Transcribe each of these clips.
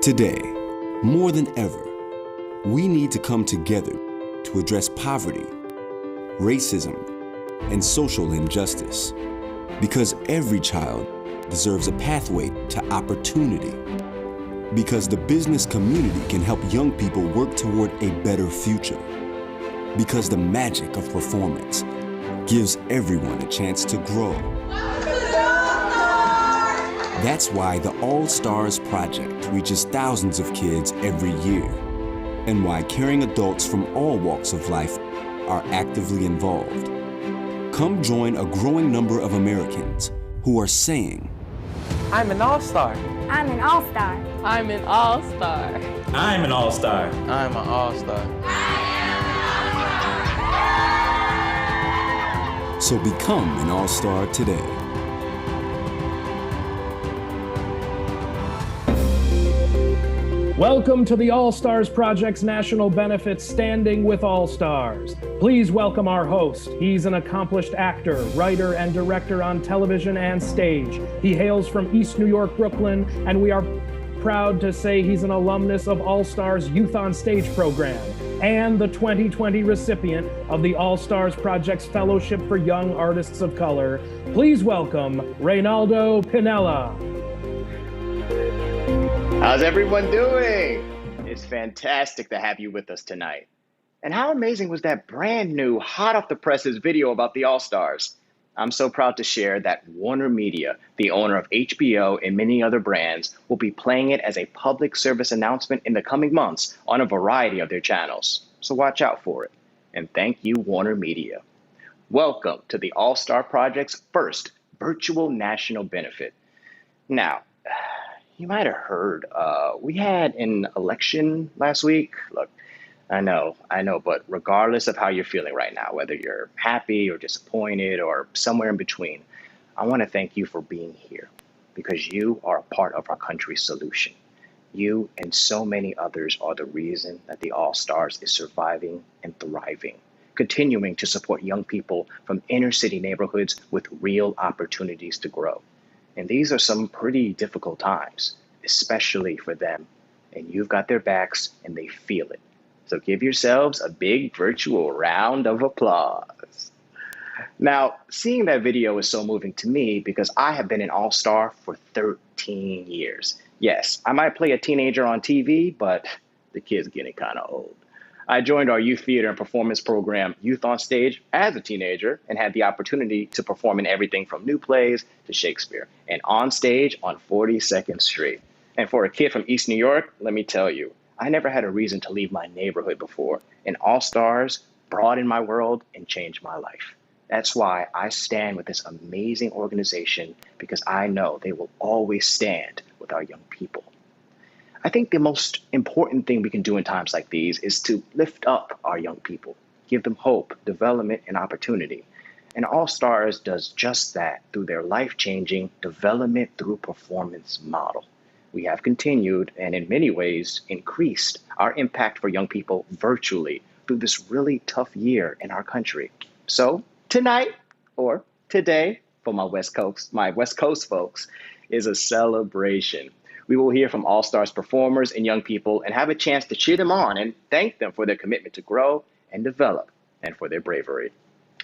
Today, more than ever, we need to come together to address poverty, racism, and social injustice. Because every child deserves a pathway to opportunity. Because the business community can help young people work toward a better future. Because the magic of performance gives everyone a chance to grow. That's why the All Stars Project reaches thousands of kids every year, and why caring adults from all walks of life are actively involved. Come join a growing number of Americans who are saying, I'm an all-star. I'm an all-star. I'm an all-star. I'm an all-star. I'm an all-star. So become an all-star today. Welcome to the All Stars Project's National Benefits Standing with All Stars. Please welcome our host. He's an accomplished actor, writer, and director on television and stage. He hails from East New York, Brooklyn, and we are proud to say he's an alumnus of All Stars Youth on Stage program and the 2020 recipient of the All Stars Project's Fellowship for Young Artists of Color. Please welcome Reynaldo Pinella. How's everyone doing? It's fantastic to have you with us tonight. And how amazing was that brand new, hot off the presses video about the All-Stars? I'm so proud to share that Warner Media, the owner of HBO and many other brands, will be playing it as a public service announcement in the coming months on a variety of their channels. So watch out for it. And thank you, Warner Media. Welcome to the All-Star Project's first virtual national benefit. Now, you might have heard, we had an election last week. Look, I know, but regardless of how you're feeling right now, whether you're happy or disappointed or somewhere in between, I want to thank you for being here because you are a part of our country's solution. You and so many others are the reason that the All-Stars is surviving and thriving, continuing to support young people from inner city neighborhoods with real opportunities to grow. And these are some pretty difficult times, especially for them. And you've got their backs and they feel it. So give yourselves a big virtual round of applause. Now, seeing that video is so moving to me because I have been an all-star for 13 years. Yes, I might play a teenager on TV, but the kid's getting kind of old. I joined our youth theater and performance program, Youth on Stage, as a teenager and had the opportunity to perform in everything from new plays to Shakespeare and on stage on 42nd Street. And for a kid from East New York, let me tell you, I never had a reason to leave my neighborhood before, and All Stars broadened my world and changed my life. That's why I stand with this amazing organization because I know they will always stand with our young people. I think the most important thing we can do in times like these is to lift up our young people, give them hope, development, and opportunity. And All Stars does just that through their life-changing development through performance model. We have continued and in many ways increased our impact for young people virtually through this really tough year in our country. So tonight, or today, for my West Coast folks, is a celebration. We will hear from All Stars performers and young people and have a chance to cheer them on and thank them for their commitment to grow and develop and for their bravery.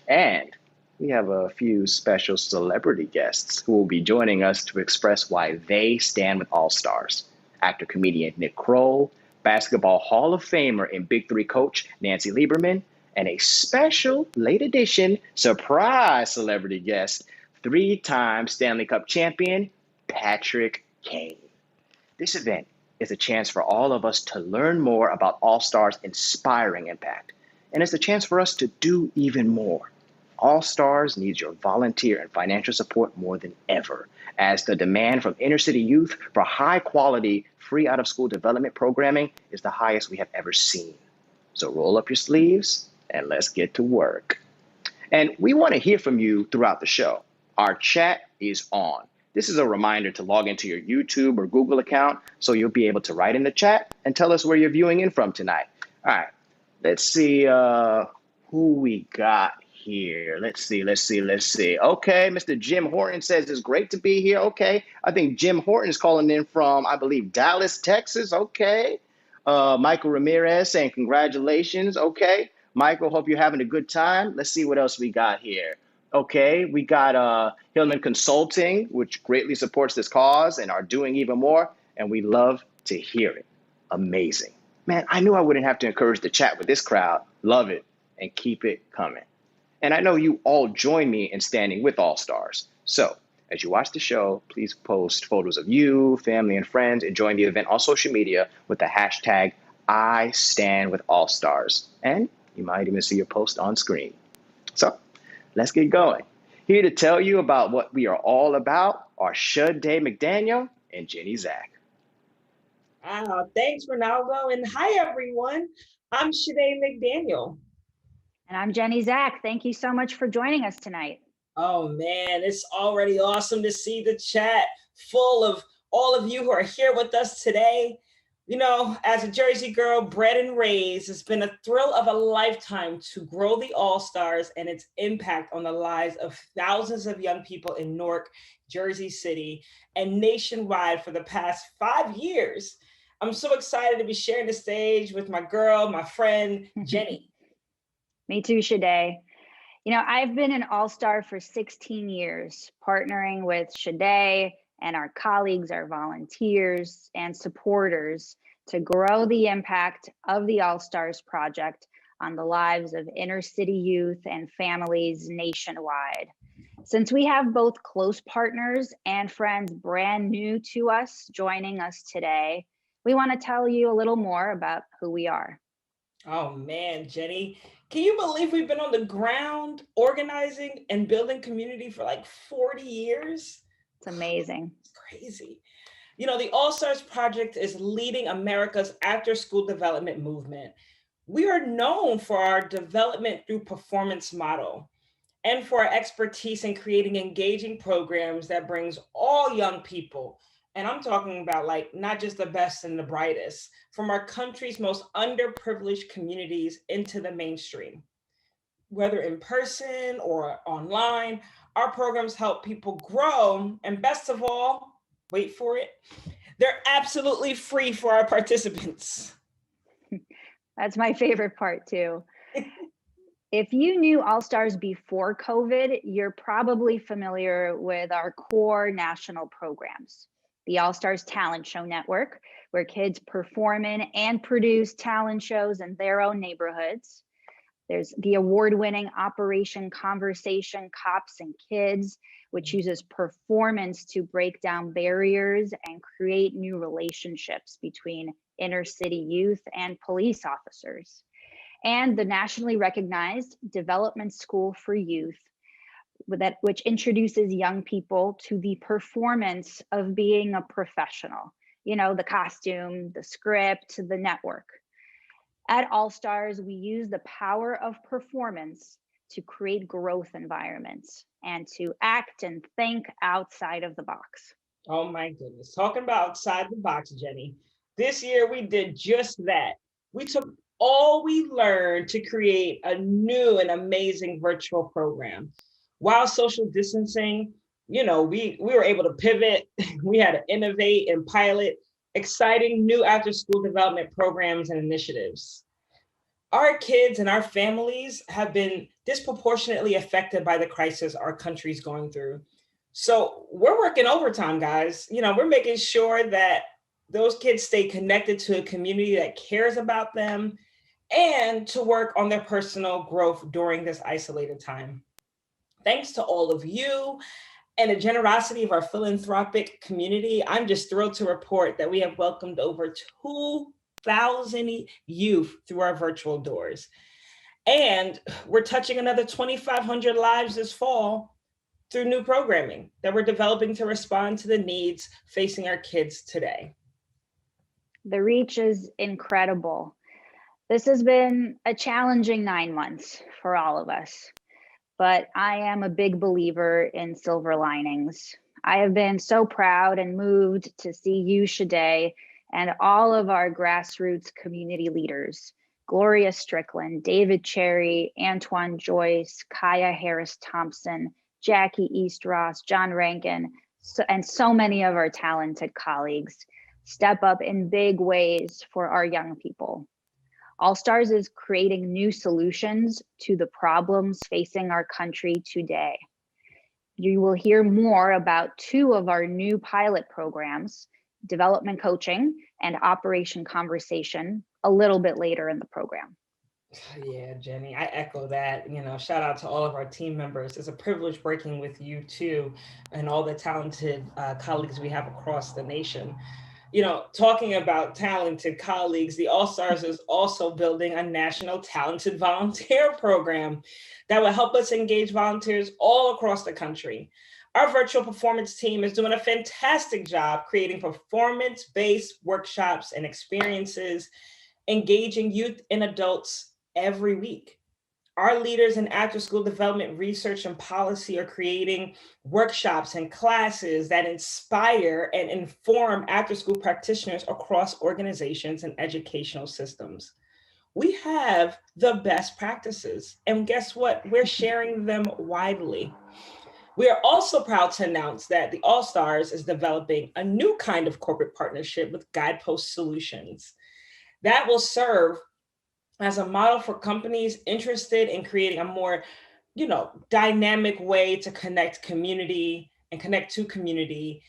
And we have a few special celebrity guests who will be joining us to express why they stand with All Stars. Actor-comedian Nick Kroll, Basketball Hall of Famer and Big Three coach Nancy Lieberman, and a special late edition surprise celebrity guest, three-time Stanley Cup champion Patrick Kane. This event is a chance for all of us to learn more about All Stars' inspiring impact. And it's a chance for us to do even more. All Stars needs your volunteer and financial support more than ever, as the demand from inner city youth for high quality, free out of school development programming is the highest we have ever seen. So roll up your sleeves and let's get to work. And we want to hear from you throughout the show. Our chat is on. This is a reminder to log into your YouTube or Google account so you'll be able to write in the chat and tell us where you're viewing in from tonight. All right, let's see who we got here? Let's see. Okay, Mr. Jim Horton says it's great to be here. Okay, I think Jim Horton is calling in from, I believe, Dallas, Texas. Okay. Michael Ramirez saying congratulations. Okay. Michael, hope you're having a good time. Let's see what else we got here. Okay, we got Hillman Consulting, which greatly supports this cause and are doing even more, and we love to hear it. Amazing. Man, I knew I wouldn't have to encourage the chat with this crowd. Love it, and keep it coming. And I know you all join me in standing with All Stars. So as you watch the show, please post photos of you, family, and friends enjoying the event on social media with the hashtag #IStandWithAllStars. And you might even see your post on screen. So let's get going. Here to tell you about what we are all about are Shade McDaniel and Jenny Zach. Thanks, Ronaldo. And hi, everyone. I'm Shade McDaniel. And I'm Jenny Zach. Thank you so much for joining us tonight. Oh, man, it's already awesome to see the chat full of all of you who are here with us today. You know, as a Jersey girl, bred and raised, it's been a thrill of a lifetime to grow the All-Stars and its impact on the lives of thousands of young people in Newark, Jersey City, and nationwide for the past 5 years. I'm so excited to be sharing the stage with my girl, my friend, Jenny. Me too, Shade. You know, I've been an All-Star for 16 years, partnering with Shade and our colleagues, our volunteers and supporters to grow the impact of the All-Stars project on the lives of inner city youth and families nationwide. Since we have both close partners and friends brand new to us joining us today, we want to tell you a little more about who we are. Oh man, Jenny, can you believe we've been on the ground organizing and building community for like 40 years? It's amazing. It's crazy. You know, the All Stars Project is leading America's after-school development movement. We are known for our development through performance model and for our expertise in creating engaging programs that brings all young people, and I'm talking about like not just the best and the brightest, from our country's most underprivileged communities into the mainstream. Whether in person or online, our programs help people grow, and best of all, wait for it, they're absolutely free for our participants. That's my favorite part too. If you knew All Stars before COVID, you're probably familiar with our core national programs. The All Stars Talent Show Network, where kids perform in and produce talent shows in their own neighborhoods. There's the award-winning Operation Conversation Cops and Kids, which uses performance to break down barriers and create new relationships between inner city youth and police officers. And the nationally recognized Development School for Youth, which introduces young people to the performance of being a professional. You know, the costume, the script, the network. At All Stars, we use the power of performance to create growth environments and to act and think outside of the box. Oh my goodness, talking about outside the box, Jenny. This year we did just that. We took all we learned to create a new and amazing virtual program. While social distancing, you know, we were able to pivot, we had to innovate and pilot exciting new after-school development programs and initiatives. Our kids and our families have been disproportionately affected by the crisis our country's going through. So we're working overtime, guys. You know, we're making sure that those kids stay connected to a community that cares about them and to work on their personal growth during this isolated time. Thanks to all of you and the generosity of our philanthropic community, I'm just thrilled to report that we have welcomed over 2,000 youth through our virtual doors. And we're touching another 2,500 lives this fall through new programming that we're developing to respond to the needs facing our kids today. The reach is incredible. This has been a challenging 9 months for all of us, but I am a big believer in silver linings. I have been so proud and moved to see you, Shade, and all of our grassroots community leaders Gloria Strickland, David Cherry, Antoine Joyce, Kaya Harris Thompson, Jackie East Ross, John Rankin, and so many of our talented colleagues step up in big ways for our young people. All Stars is creating new solutions to the problems facing our country today. You will hear more about two of our new pilot programs, Development Coaching and Operation Conversation, a little bit later in the program. Yeah, Jenny, I echo that. Shout out to all of our team members. It's a privilege working with you too, and all the talented colleagues we have across the nation. Talking about talented colleagues, the All Stars is also building a national talented volunteer program that will help us engage volunteers all across the country. Our virtual performance team is doing a fantastic job creating performance-based workshops and experiences, engaging youth and adults every week. Our leaders in after-school development research and policy are creating workshops and classes that inspire and inform after-school practitioners across organizations and educational systems. We have the best practices, and guess what? We're sharing them widely. We are also proud to announce that the All Stars is developing a new kind of corporate partnership with Guidepost Solutions that will serve as a model for companies interested in creating a more, dynamic way to connect community and connect to community,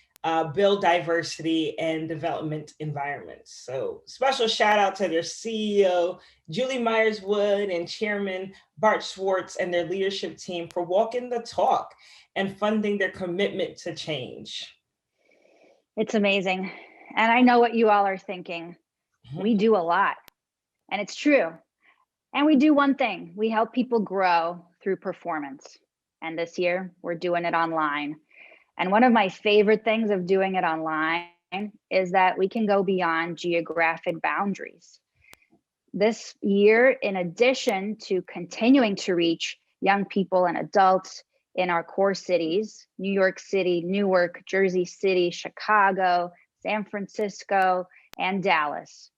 build diversity and development environments. So special shout out to their CEO, Julie Myers-Wood, and Chairman Bart Schwartz and their leadership team for walking the talk and funding their commitment to change. It's amazing. And I know what you all are thinking. We do a lot. And it's true. And we do one thing. We help people grow through performance. And this year, we're doing it online. And one of my favorite things of doing it online is that we can go beyond geographic boundaries. This year, in addition to continuing to reach young people and adults in our core cities, New York City, Newark, Jersey City, Chicago, San Francisco, and Dallas,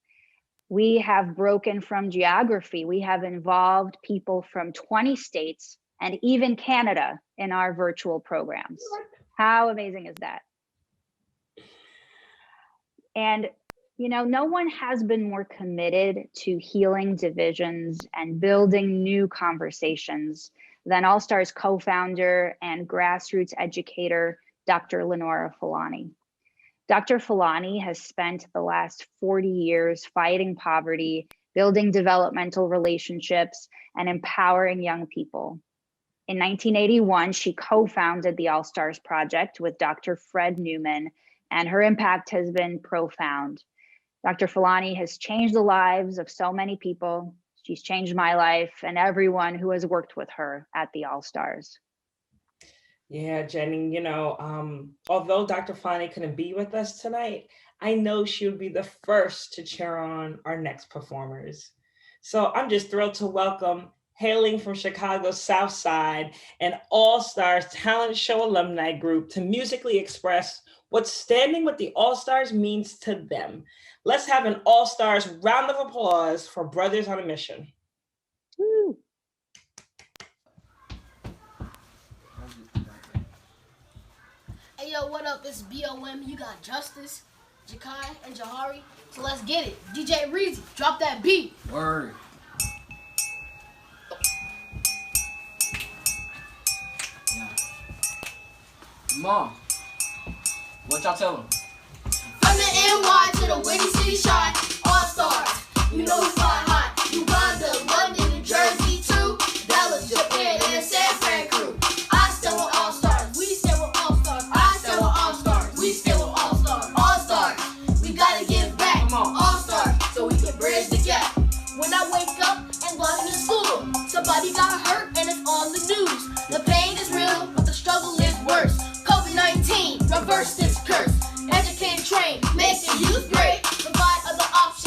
we have broken from geography. We have involved people from 20 states and even Canada in our virtual programs. How amazing is that? And, no one has been more committed to healing divisions and building new conversations than All Stars co-founder and grassroots educator, Dr. Lenora Fulani. Dr. Fulani has spent the last 40 years fighting poverty, building developmental relationships, and empowering young people. In 1981, she co-founded the All Stars Project with Dr. Fred Newman, and her impact has been profound. Dr. Fulani has changed the lives of so many people. She's changed my life and everyone who has worked with her at the All Stars. Yeah, Jenny, although Dr. Fulani couldn't be with us tonight, I know she would be the first to cheer on our next performers. So I'm just thrilled to welcome, hailing from Chicago's South Side, an All Stars talent show alumni group to musically express what standing with the All Stars means to them. Let's have an All Stars round of applause for Brothers on a Mission. Woo. Hey yo, what up? It's BOM. You got Justice, Jakai, and Jahari. So let's get it. DJ Reezy, drop that beat. Word. Yeah. Mom, what y'all tell them? From the NY to the Windy City Shine, All Stars. You know we fly high. Uganda, London, New Jersey too. Dallas, Japan, and the San Fran crew. I stand with All Stars. We stand with All Stars. I stand with All Stars. We stand with All Stars. All Stars. We gotta give back. Come on. All Stars, so we can bridge the gap. When I wake up and go to school, somebody got hurt and it's on the news. The pain is real, but the struggle is worse. COVID-19, reverse this curse. Educate, train, make the youth great. Provide other options.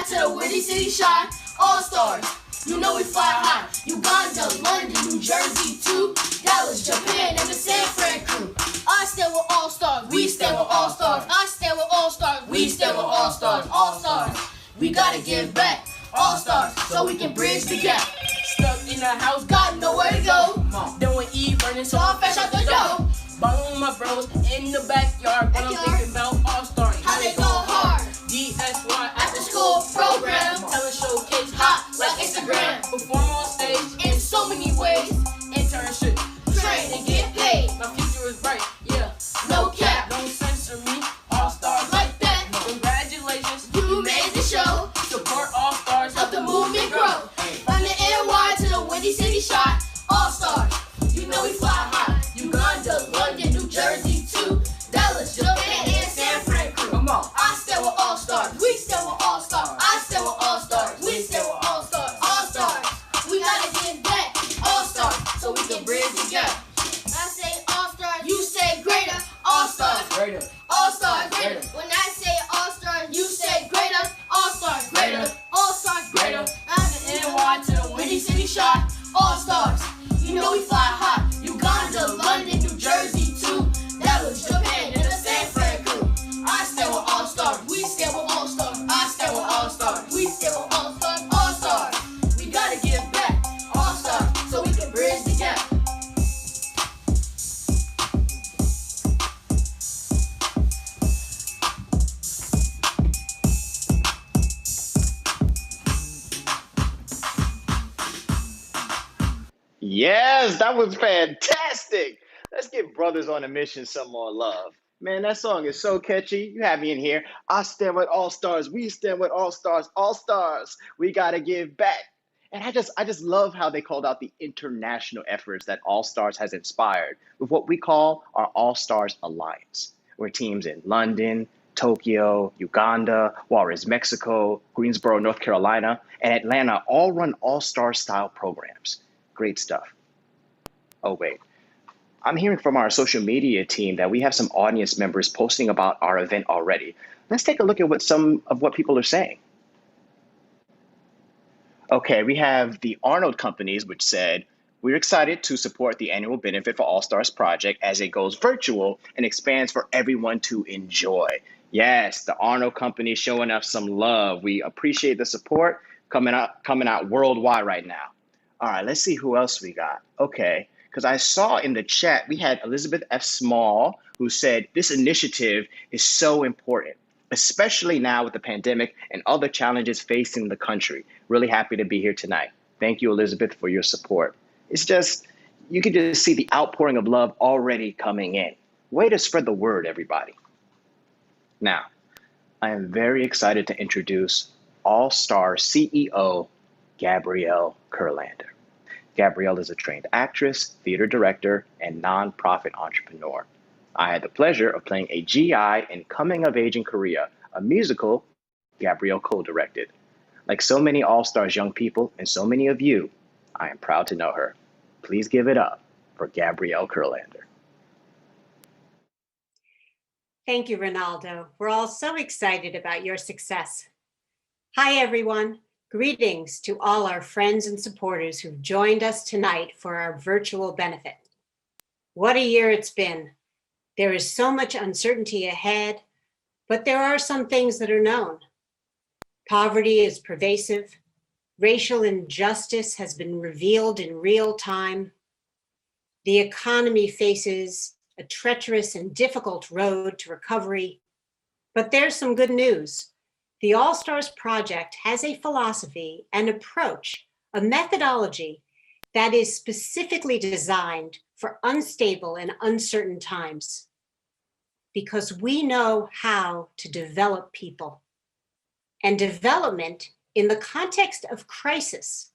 wide to the Windy City shine. All stars, you know we fly high. Uganda, London, New Jersey too. Dallas, Japan, and the San Fran crew. I stand with all stars, we stand with all stars. I stand with all stars, we stand with all stars. All stars, we gotta give back. All stars, so we can bridge the gap. Stuck in the house, got nowhere to go. Doing e-learning, so I fresh out the dough. Ballin' with my bros in the backyard, but I'm thinking about all stars. How they go hard. DSY after school program. Talent showcase hot like Instagram. Perform on stage in so many ways. Internship, train and get paid. My future is bright, yeah. No cap, don't censor me. All stars like that. Congratulations, you made the show. Support all stars, help the movement grow. From the NY to the Windy City shot. All stars, you know we fly high. Uganda, London, New Jersey too. Dallas, Japan, and San Fran crew. Come on. I stand with all stars. We stand with all stars. I stand with all stars. We stand with all stars. All stars. We gotta give back. All stars, so we can bridge the gap. I say all stars. You say greater. All stars. Greater. All stars. Greater. When I say all stars, you say greater. All stars. Greater. All stars. Greater. I'm the NY to the Windy City shot. All stars. You know we fly high. Uganda, London, New Jersey too. Dallas, Japan, and the San Fran crew. I stand with all stars. We stand with all stars. I stand with all stars. We stand with all stars. All stars. We gotta give back. All stars, so we can bridge the gap. Yes, that was fantastic. Let's give Brothers on a Mission some more love. Man, that song is so catchy. You have me in here. I stand with all stars. We stand with all stars. All stars. We gotta give back. And I just love how they called out the international efforts that All Stars has inspired with what we call our All Stars Alliance, where teams in London, Tokyo, Uganda, Juarez, Mexico, Greensboro, North Carolina, and Atlanta all run all-star style programs. Great stuff. Oh, wait. I'm hearing from our social media team that we have some audience members posting about our event already. Let's take a look at some of what people are saying. Okay, we have the Arnold Companies, which said, we're excited to support the annual benefit for All Stars project as it goes virtual and expands for everyone to enjoy. Yes, the Arnold Company showing us some love. We appreciate the support coming out worldwide right now. All right, let's see who else we got. Okay, because I saw in the chat, we had Elizabeth F. Small, who said, this initiative is so important, especially now with the pandemic and other challenges facing the country. Really happy to be here tonight. Thank you, Elizabeth, for your support. It's just, you can just see the outpouring of love already coming in. Way to spread the word, everybody. Now, I am very excited to introduce All-Star CEO, Gabrielle Kurlander. Gabrielle is a trained actress, theater director, and nonprofit entrepreneur. I had the pleasure of playing a GI in Coming of Age in Korea, a musical Gabrielle co-directed. Like so many All-Stars young people and so many of you, I am proud to know her. Please give it up for Gabrielle Kurlander. Thank you, Ronaldo. We're all so excited about your success. Hi, everyone. Greetings to all our friends and supporters who've joined us tonight for our virtual benefit. What a year it's been. There is so much uncertainty ahead, but there are some things that are known. Poverty is pervasive. Racial injustice has been revealed in real time. The economy faces a treacherous and difficult road to recovery, but there's some good news. The All Stars Project has a philosophy, an approach, a methodology that is specifically designed for unstable and uncertain times, because we know how to develop people. And development in the context of crisis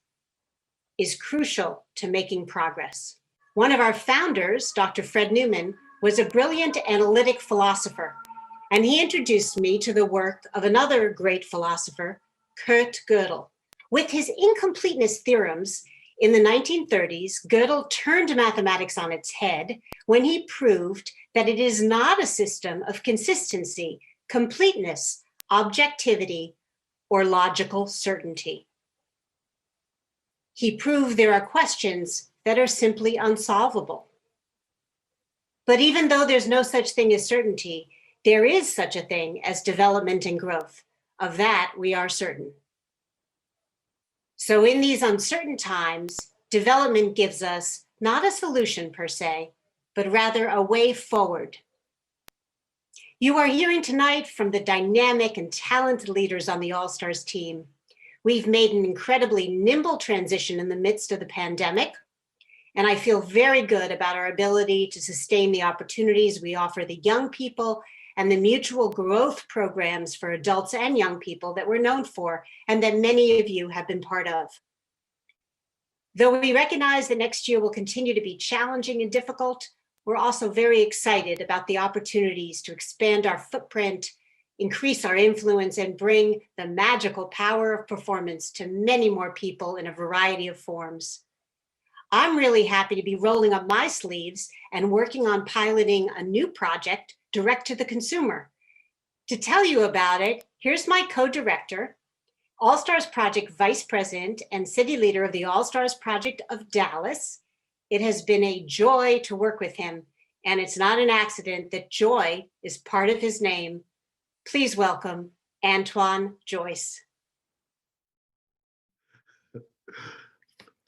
is crucial to making progress. One of our founders, Dr. Fred Newman, was a brilliant analytic philosopher, and he introduced me to the work of another great philosopher, Kurt Gödel. With his incompleteness theorems in the 1930s, Gödel turned mathematics on its head when he proved that it is not a system of consistency, completeness, objectivity, or logical certainty. He proved there are questions that are simply unsolvable. But even though there's no such thing as certainty, there is such a thing as development and growth. Of that, we are certain. So in these uncertain times, development gives us not a solution per se, but rather a way forward. You are hearing tonight from the dynamic and talented leaders on the All-Stars team. We've made an incredibly nimble transition in the midst of the pandemic, and I feel very good about our ability to sustain the opportunities we offer the young people and the mutual growth programs for adults and young people that we're known for and that many of you have been part of. Though we recognize that next year will continue to be challenging and difficult, we're also very excited about the opportunities to expand our footprint, increase our influence, and bring the magical power of performance to many more people in a variety of forms. I'm really happy to be rolling up my sleeves and working on piloting a new project direct to the consumer. To tell you about it, here's my co-director, All-Stars Project Vice President and City Leader of the All-Stars Project of Dallas. It has been a joy to work with him, and it's not an accident that joy is part of his name. Please welcome Antoine Joyce.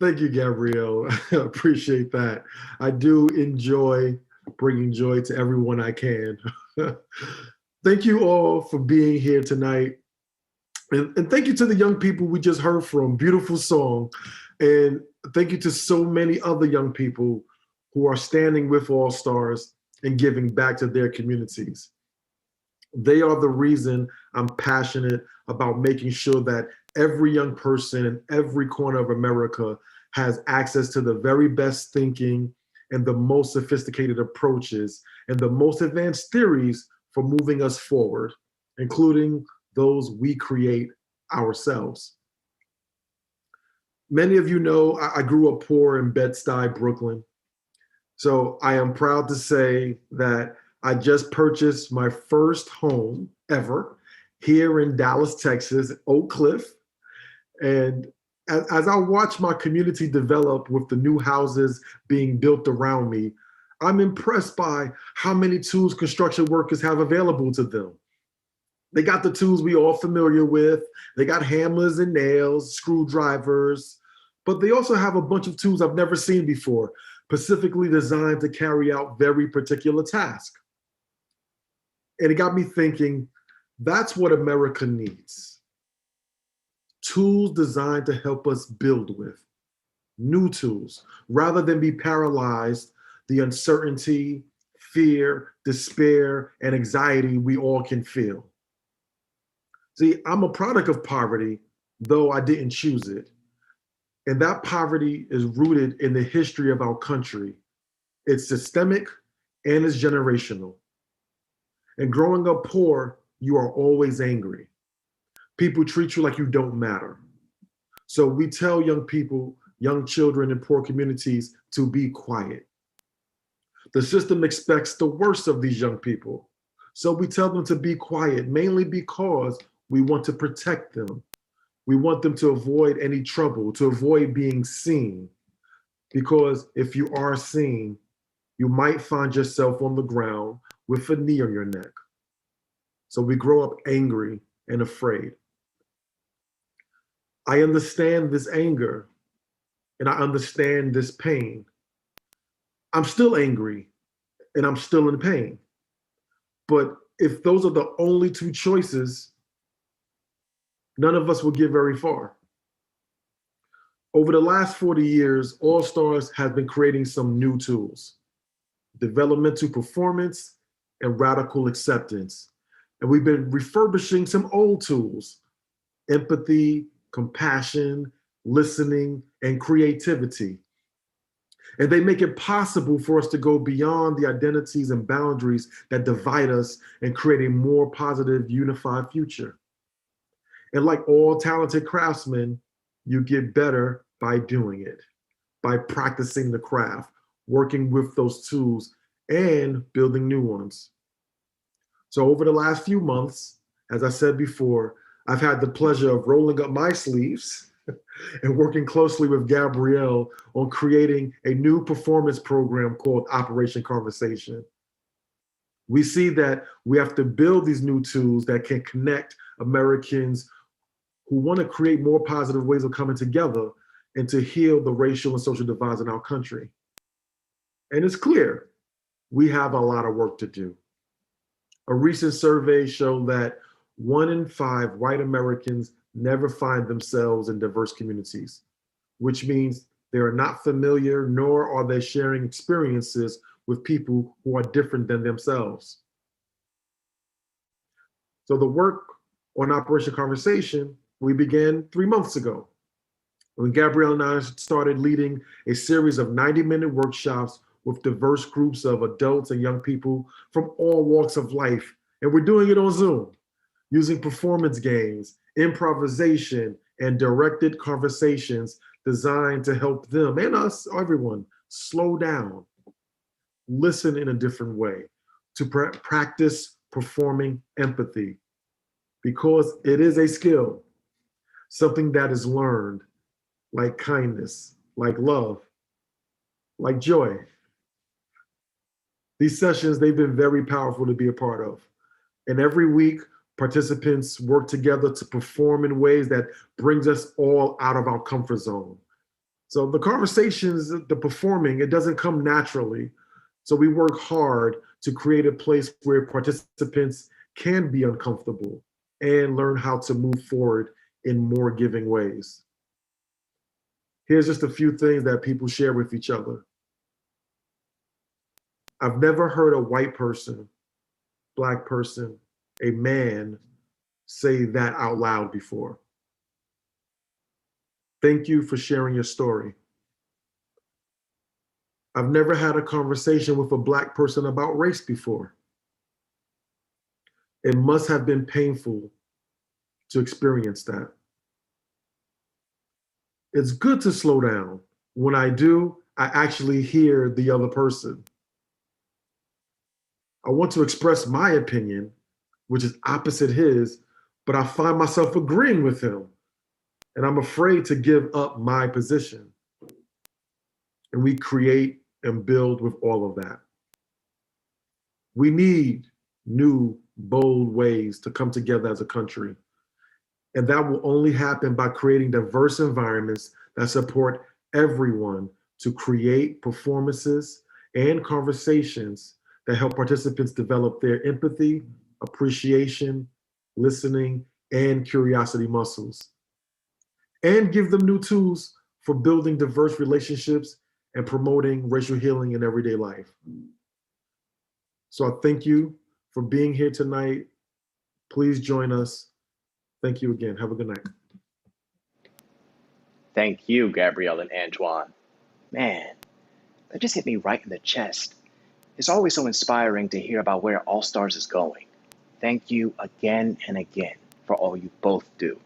Thank you, Gabrielle. I appreciate that. I do enjoy bringing joy to everyone I can. Thank you all for being here tonight. And thank you to the young people we just heard from. Beautiful song. And thank you to so many other young people who are standing with All Stars and giving back to their communities. They are the reason I'm passionate about making sure that every young person in every corner of America has access to the very best thinking and the most sophisticated approaches and the most advanced theories for moving us forward, including those we create ourselves. Many of you know I grew up poor in Bed-Stuy, Brooklyn. So I am proud to say that I just purchased my first home ever here in Dallas, Texas, Oak Cliff. And as I watch my community develop with the new houses being built around me, I'm impressed by how many tools construction workers have available to them. They got the tools we all familiar with. They got hammers and nails, screwdrivers, but they also have a bunch of tools I've never seen before, specifically designed to carry out very particular tasks. And it got me thinking, that's what America needs. Tools designed to help us build with, new tools, rather than be paralyzed, the uncertainty, fear, despair, and anxiety we all can feel. See, I'm a product of poverty, though I didn't choose it. And that poverty is rooted in the history of our country. It's systemic and it's generational. And growing up poor, you are always angry. People treat you like you don't matter. So we tell young people, young children in poor communities to be quiet. The system expects the worst of these young people. So we tell them to be quiet, mainly because we want to protect them. We want them to avoid any trouble, to avoid being seen. Because if you are seen, you might find yourself on the ground with a knee on your neck. So we grow up angry and afraid. I understand this anger and I understand this pain. I'm still angry and I'm still in pain. But if those are the only two choices, none of us will get very far. Over the last 40 years, All Stars has been creating some new tools, developmental performance and radical acceptance. And we've been refurbishing some old tools, empathy, compassion, listening, and creativity. And they make it possible for us to go beyond the identities and boundaries that divide us and create a more positive, unified future. And like all talented craftsmen, you get better by doing it, by practicing the craft, working with those tools, and building new ones. So over the last few months, as I said before, I've had the pleasure of rolling up my sleeves and working closely with Gabrielle on creating a new performance program called Operation Conversation. We see that we have to build these new tools that can connect Americans who want to create more positive ways of coming together and to heal the racial and social divides in our country. And it's clear we have a lot of work to do. A recent survey showed that 1 in 5 white Americans never find themselves in diverse communities, which means they are not familiar nor are they sharing experiences with people who are different than themselves. So the work on Operation Conversation, we began 3 months ago when Gabrielle and I started leading a series of 90-minute workshops with diverse groups of adults and young people from all walks of life. And we're doing it on Zoom, using performance games, improvisation, and directed conversations designed to help them and us, everyone, slow down, listen in a different way, to practice performing empathy, because it is a skill, something that is learned, like kindness, like love, like joy. These sessions, they've been very powerful to be a part of. And every week, participants work together to perform in ways that brings us all out of our comfort zone. So the conversations, the performing, it doesn't come naturally. So we work hard to create a place where participants can be uncomfortable and learn how to move forward in more giving ways. Here's just a few things that people share with each other. I've never heard a white person, Black person, a man say that out loud before. Thank you for sharing your story. I've never had a conversation with a Black person about race before. It must have been painful to experience that. It's good to slow down. When I do, I actually hear the other person. I want to express my opinion, which is opposite his, but I find myself agreeing with him, and I'm afraid to give up my position. And we create and build with all of that. We need new, bold ways to come together as a country. And that will only happen by creating diverse environments that support everyone to create performances and conversations that help participants develop their empathy, appreciation, listening, and curiosity muscles, and give them new tools for building diverse relationships and promoting racial healing in everyday life. So I thank you for being here tonight. Please join us. Thank you again. Have a good night. Thank you, Gabrielle and Antoine. Man, that just hit me right in the chest. It's always so inspiring to hear about where All Stars is going. Thank you again and again for all you both do.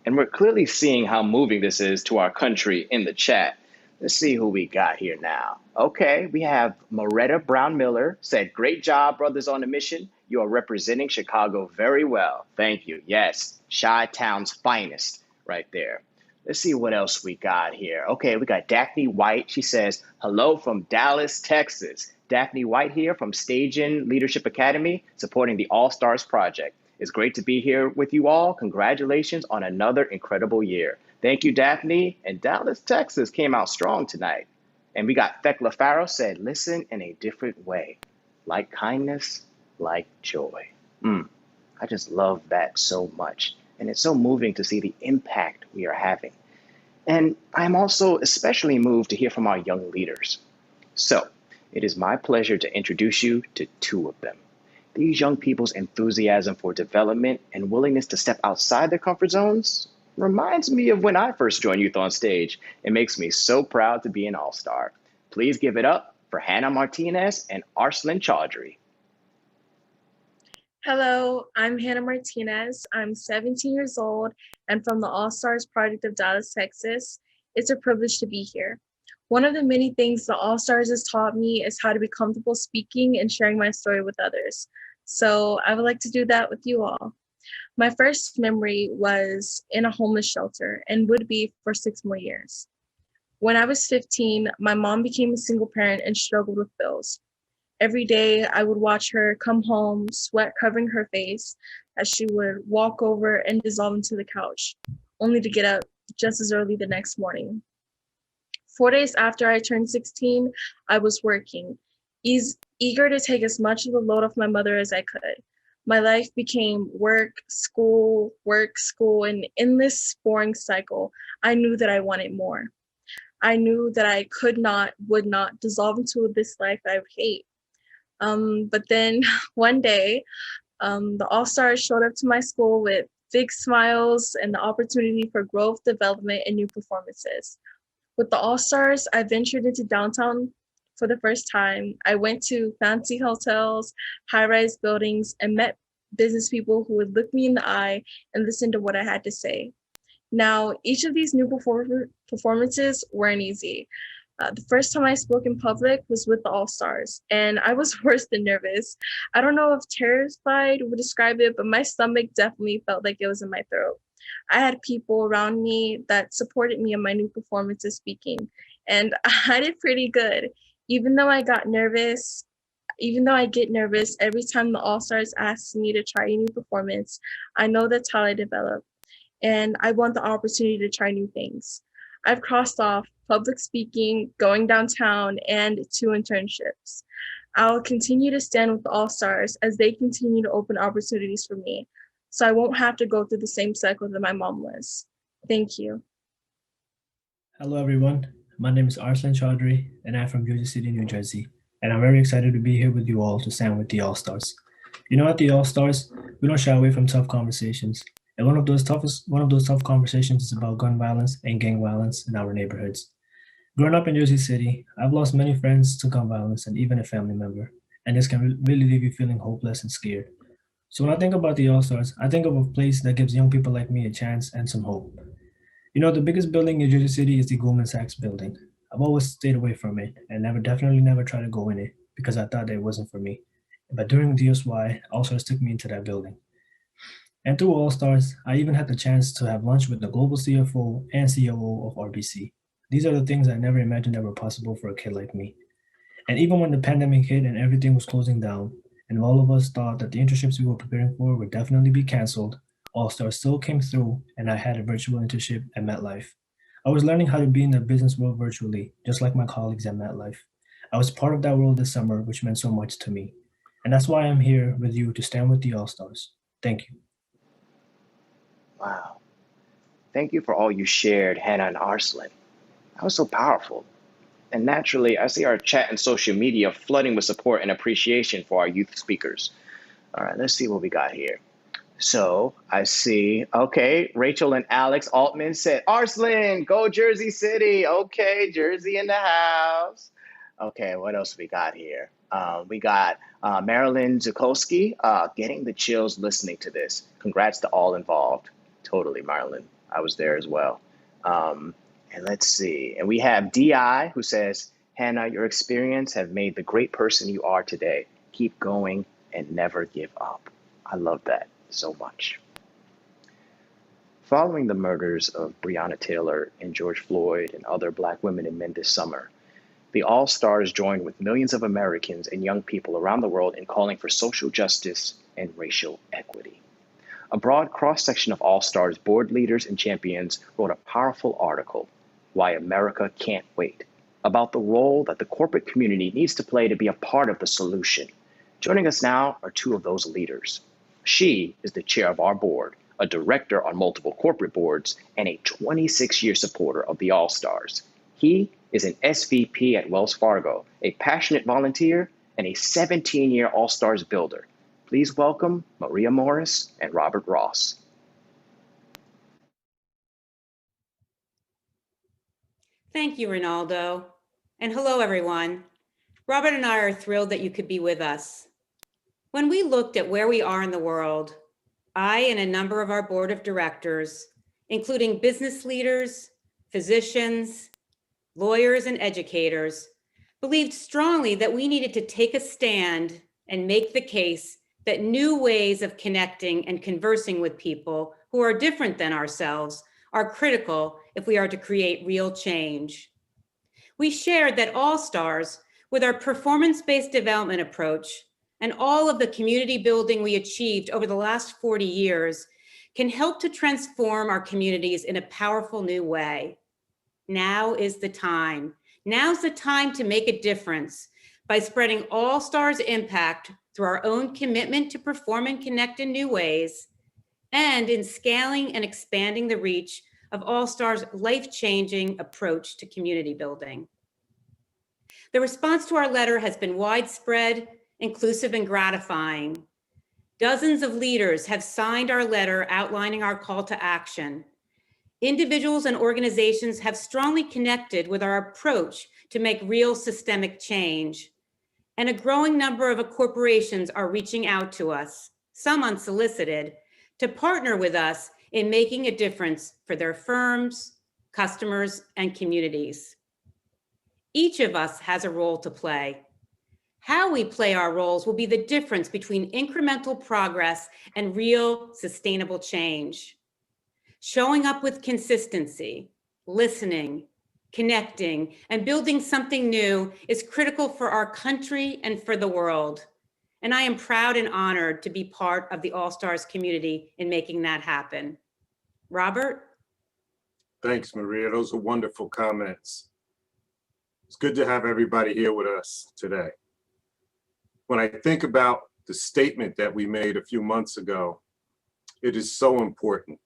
And we're clearly seeing how moving this is to our country in the chat. Let's see who we got here now. Okay, we have Moretta Brown Miller said, "Great job, brothers on a mission. You are representing Chicago very well. Thank you." Yes, Chi-Town's finest right there. Let's see what else we got here. Okay, we got Daphne White. She says, "Hello from Dallas, Texas. Daphne White here from Staging Leadership Academy, supporting the All Stars Project. It's great to be here with you all. Congratulations on another incredible year." Thank you, Daphne. And Dallas, Texas came out strong tonight. And we got Thekla Farrow said, "Listen in a different way. Like kindness, like joy." I just love that so much. And it's so moving to see the impact we are having. And I'm also especially moved to hear from our young leaders. So it is my pleasure to introduce you to 2 of them. These young people's enthusiasm for development and willingness to step outside their comfort zones reminds me of when I first joined Youth on Stage. It makes me so proud to be an All-Star. Please give it up for Hannah Martinez and Arslan Chaudhry. Hello, I'm Hannah Martinez. I'm 17 years old and from the All Stars Project of Dallas, Texas. It's a privilege to be here. One of the many things the All Stars has taught me is how to be comfortable speaking and sharing my story with others. So I would like to do that with you all. My first memory was in a homeless shelter and would be for 6 more years. When I was 15, my mom became a single parent and struggled with bills. Every day, I would watch her come home, sweat covering her face, as she would walk over and dissolve into the couch, only to get up just as early the next morning. 4 days after I turned 16, I was working, eager to take as much of the load off my mother as I could. My life became work, school, and in this boring cycle, I knew that I wanted more. I knew that I would not dissolve into this life I would hate. But then one day, the All-Stars showed up to my school with big smiles and the opportunity for growth, development, and new performances. With the All-Stars, I ventured into downtown for the first time. I went to fancy hotels, high-rise buildings, and met business people who would look me in the eye and listen to what I had to say. Now, each of these new performances weren't easy. The first time I spoke in public was with the All-Stars, and I was worse than nervous. I don't know if terrified would describe it, but my stomach definitely felt like it was in my throat. I had people around me that supported me in my new performances speaking, and I did pretty good. Even though I get nervous every time the All-Stars ask me to try a new performance, I know that's how I develop, and I want the opportunity to try new things. I've crossed off public speaking, going downtown, and 2 internships. I'll continue to stand with the All-Stars as they continue to open opportunities for me, so I won't have to go through the same cycle that my mom was. Thank you. Hello, everyone. My name is Arslan Chaudhry, and I'm from Jersey City, New Jersey. And I'm very excited to be here with you all to stand with the All-Stars. You know, at the All-Stars, we don't shy away from tough conversations. And one of those tough conversations is about gun violence and gang violence in our neighborhoods. Growing up in Jersey City, I've lost many friends to gun violence and even a family member. And this can really leave you feeling hopeless and scared. So when I think about the All-Stars, I think of a place that gives young people like me a chance and some hope. You know, the biggest building in Jersey City is the Goldman Sachs building. I've always stayed away from it and definitely never tried to go in it because I thought that it wasn't for me. But during DSY, All-Stars took me into that building. And through All-Stars, I even had the chance to have lunch with the global CFO and COO of RBC. These are the things I never imagined that were possible for a kid like me. And even when the pandemic hit and everything was closing down, and all of us thought that the internships we were preparing for would definitely be canceled, All-Stars still came through and I had a virtual internship at MetLife. I was learning how to be in the business world virtually, just like my colleagues at MetLife. I was part of that world this summer, which meant so much to me. And that's why I'm here with you to stand with the All-Stars. Thank you. Wow. Thank you for all you shared, Hannah and Arslan. That was so powerful. And naturally, I see our chat and social media flooding with support and appreciation for our youth speakers. All right, let's see what we got here. So I see, okay, Rachel and Alex Altman said, Arslan, go Jersey City. Okay, Jersey in the house. Okay, what else we got here? We got Marilyn Zukowski, getting the chills listening to this. Congrats to all involved. Totally, Marilyn. I was there as well. And let's see. And we have DI who says, Hannah, your experience have made the great person you are today. Keep going and never give up. I love that so much. Following the murders of Breonna Taylor and George Floyd and other Black women and men this summer, the All-Stars joined with millions of Americans and young people around the world in calling for social justice and racial equity. A broad cross-section of All-Stars board leaders and champions wrote a powerful article, Why America Can't Wait, about the role that the corporate community needs to play to be a part of the solution. Joining us now are 2 of those leaders. She is the chair of our board, a director on multiple corporate boards, and a 26-year supporter of the All-Stars. He is an SVP at Wells Fargo, a passionate volunteer, and a 17-year All-Stars builder. Please welcome Maria Morris and Robert Ross. Thank you, Ronaldo. And hello, everyone. Robert and I are thrilled that you could be with us. When we looked at where we are in the world, I and a number of our board of directors, including business leaders, physicians, lawyers, and educators, believed strongly that we needed to take a stand and make the case that new ways of connecting and conversing with people who are different than ourselves are critical if we are to create real change. We shared that All Stars, with our performance-based development approach and all of the community building we achieved over the last 40 years, can help to transform our communities in a powerful new way. Now is the time. Now's the time to make a difference by spreading All Stars' impact through our own commitment to perform and connect in new ways, and in scaling and expanding the reach of All Stars' life-changing approach to community building. The response to our letter has been widespread, inclusive, and gratifying. Dozens of leaders have signed our letter outlining our call to action. Individuals and organizations have strongly connected with our approach to make real systemic change. And a growing number of corporations are reaching out to us, some unsolicited, to partner with us in making a difference for their firms, customers, and communities. Each of us has a role to play. How we play our roles will be the difference between incremental progress and real sustainable change. Showing up with consistency, listening, connecting, and building something new is critical for our country and for the world. And I am proud and honored to be part of the All Stars community in making that happen. Robert? Thanks, Maria. Those are wonderful comments. It's good to have everybody here with us today. When I think about the statement that we made a few months ago, it is so important.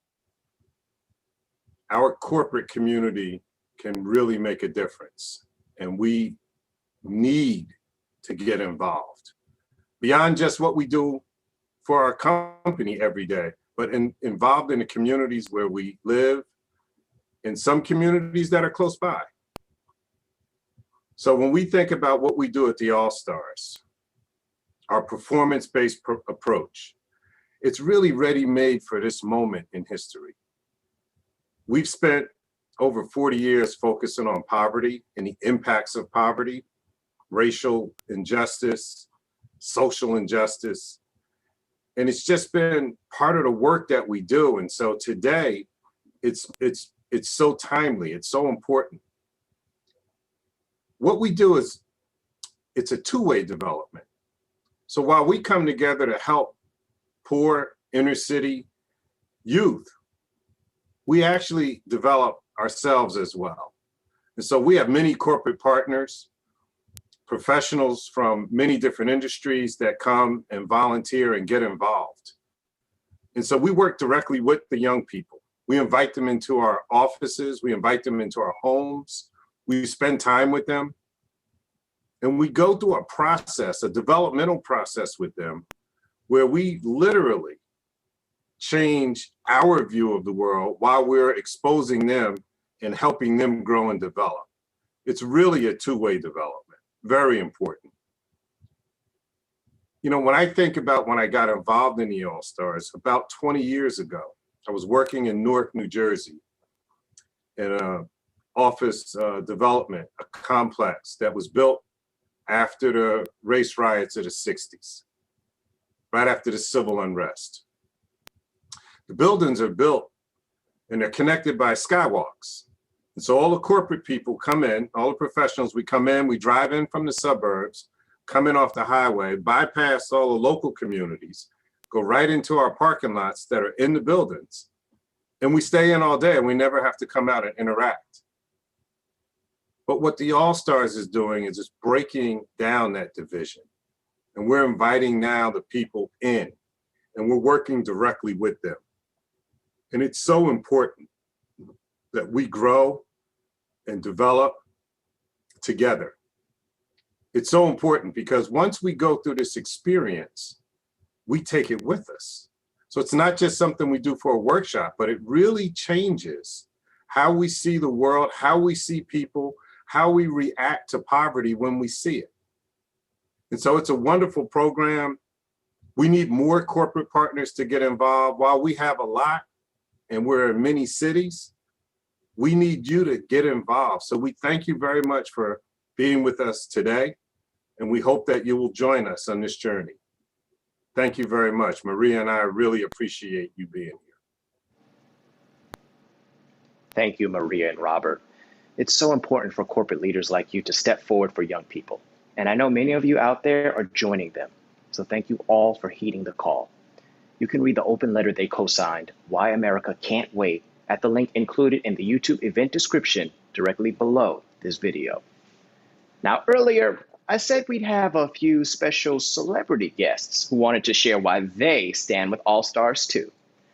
Our corporate community can really make a difference, and we need to get involved beyond just what we do for our company every day, but involved in the communities where we live, in some communities that are close by. So when we think about what we do at the All Stars, our performance-based approach, it's really ready-made for this moment in history. We've spent over 40 years focusing on poverty and the impacts of poverty, racial injustice, social injustice, and it's just been part of the work that we do. And so today, it's so timely, it's so important. What we do is, it's a two-way development. So while we come together to help poor inner city youth, we actually develop ourselves as well. And so we have many corporate partners, professionals from many different industries that come and volunteer and get involved. And so we work directly with the young people. We invite them into our offices, we invite them into our homes, we spend time with them, and we go through a process, a developmental process with them, where we literally change our view of the world while we're exposing them and helping them grow and develop. It's really a two-way development, very important. You know, when I think about when I got involved in the All Stars about 20 years ago, I was working in Newark, New Jersey, in an office development, a complex that was built after the race riots of the 60s, right after the civil unrest. The buildings are built and they're connected by skywalks. And so all the corporate people come in, all the professionals, we come in, we drive in from the suburbs, come in off the highway, bypass all the local communities, go right into our parking lots that are in the buildings. And we stay in all day and we never have to come out and interact. But what the All Stars is doing is just breaking down that division. And we're inviting now the people in and we're working directly with them. And it's so important that we grow and develop together. It's so important because once we go through this experience, we take it with us. So it's not just something we do for a workshop, but it really changes how we see the world, how we see people, how we react to poverty when we see it. And so it's a wonderful program. We need more corporate partners to get involved. While we have a lot and we're in many cities, we need you to get involved. So we thank you very much for being with us today. And we hope that you will join us on this journey. Thank you very much. Maria and I really appreciate you being here. Thank you, Maria and Robert. It's so important for corporate leaders like you to step forward for young people. And I know many of you out there are joining them. So thank you all for heeding the call. You can read the open letter they co-signed, Why America Can't Wait, at the link included in the YouTube event description directly below this video. Now, earlier, I said we'd have a few special celebrity guests who wanted to share why they stand with All Stars too.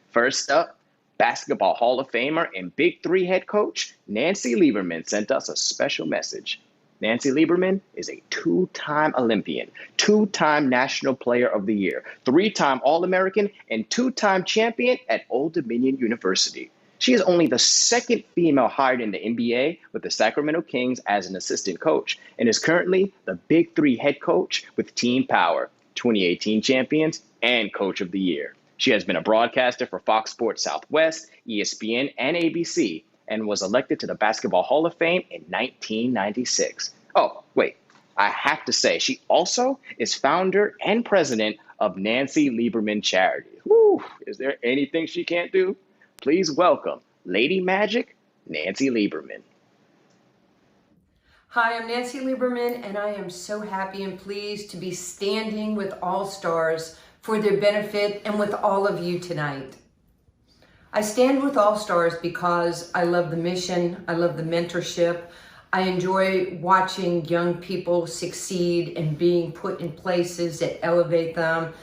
First up, Basketball Hall of Famer and Big Three head coach Nancy Lieberman sent us a special message. Nancy Lieberman is a two-time Olympian, two-time National Player of the Year, three-time All-American, and two-time champion at Old Dominion University. She is only the second female hired in the NBA with the Sacramento Kings as an assistant coach and is currently the Big Three head coach with Team Power, 2018 champions, and Coach of the Year. She has been a broadcaster for Fox Sports Southwest, ESPN, and ABC, and was elected to the Basketball Hall of Fame in 1996. Oh, wait, I have to say, she also is founder and president of Nancy Lieberman Charity. Whew, is there anything she can't do? Please welcome Lady Magic, Nancy Lieberman. Hi, I'm Nancy Lieberman, and I am so happy and pleased to be standing with All Stars for their benefit and with all of you tonight. I stand with All Stars because I love the mission, I love the mentorship, I enjoy watching young people succeed and being put in places that elevate them.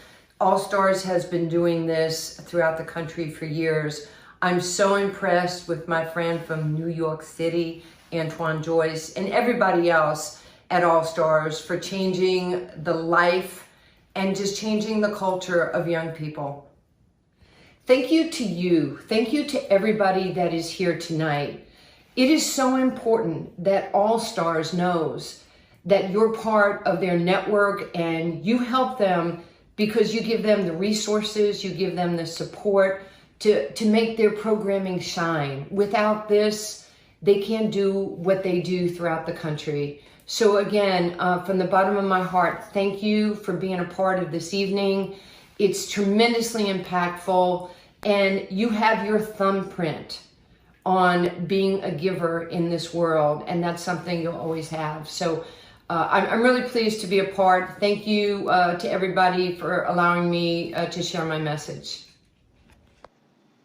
All Stars has been doing this throughout the country for years. I'm so impressed with my friend from New York City, Antoine Joyce, and everybody else at All Stars for changing the life and just changing the culture of young people. Thank you to you. Thank you to everybody that is here tonight. It is so important that All Stars knows that you're part of their network and you help them because you give them the resources, you give them the support to make their programming shine. Without this, they can't do what they do throughout the country. So again, from the bottom of my heart, thank you for being a part of this evening. It's tremendously impactful, and you have your thumbprint on being a giver in this world, and that's something you'll always have. So I'm really pleased to be a part. Thank you to everybody for allowing me to share my message.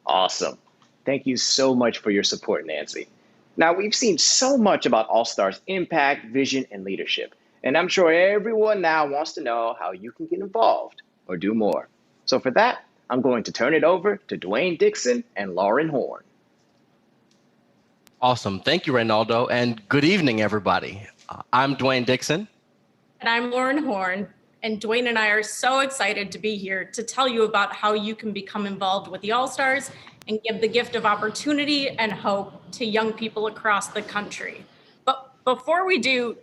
Awesome. Thank you so much for your support, Nancy. Now, we've seen so much about All Stars' impact, vision, and leadership, and I'm sure everyone now wants to know how you can get involved or do more. So for that, I'm going to turn it over to Dwayne Dixon and Lauren Horn. Awesome. Thank you, Reynaldo, and good evening, everybody. I'm Dwayne Dixon. And I'm Lauren Horn. And Dwayne and I are so excited to be here to tell you about how you can become involved with the All Stars and give the gift of opportunity and hope to young people across the country. But before we do,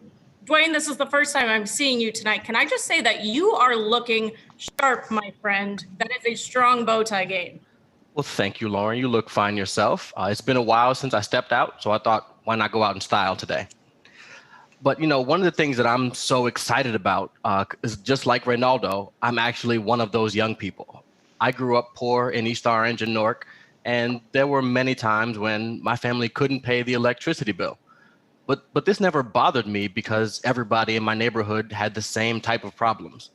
Dwayne, this is the first time I'm seeing you tonight. Can I just say that you are looking sharp, my friend? That is a strong bow tie game. Well, thank you, Lauren. You look fine yourself. It's been a while since I stepped out, so I thought, why not go out in style today? But, you know, one of the things that I'm so excited about is just like Reynaldo, I'm actually one of those young people. I grew up poor in East Orange and Newark, and there were many times when my family couldn't pay the electricity bill. But this never bothered me because everybody in my neighborhood had the same type of problems.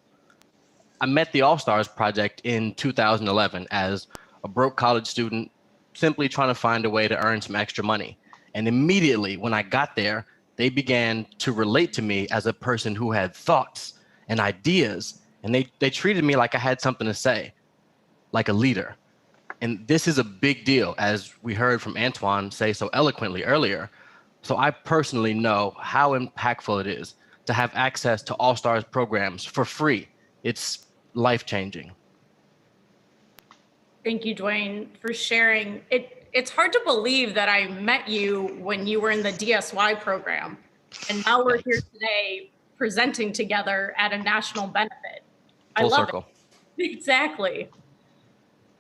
I met the All Stars Project in 2011 as a broke college student, simply trying to find a way to earn some extra money. And immediately when I got there, they began to relate to me as a person who had thoughts and ideas, and they treated me like I had something to say, like a leader. And this is a big deal, as we heard from Antoine say so eloquently earlier. So I personally know how impactful it is to have access to All Stars programs for free. It's life-changing. Thank you, Dwayne, for sharing. It's hard to believe that I met you when you were in the DSY program, and now we're here today presenting together at a national benefit. I love circle. It. Exactly.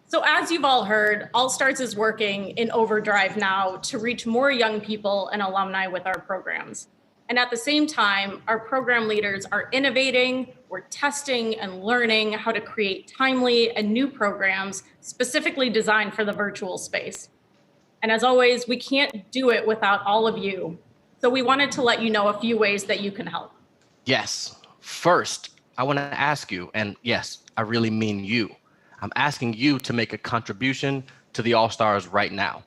So as you've all heard, All Stars is working in overdrive now to reach more young people and alumni with our programs. And at the same time, our program leaders are innovating, we're testing and learning how to create timely and new programs specifically designed for the virtual space. And as always, we can't do it without all of you. So we wanted to let you know a few ways that you can help. Yes. First, I want to ask you, and yes, I really mean you. I'm asking you to make a contribution to the All-Stars right now.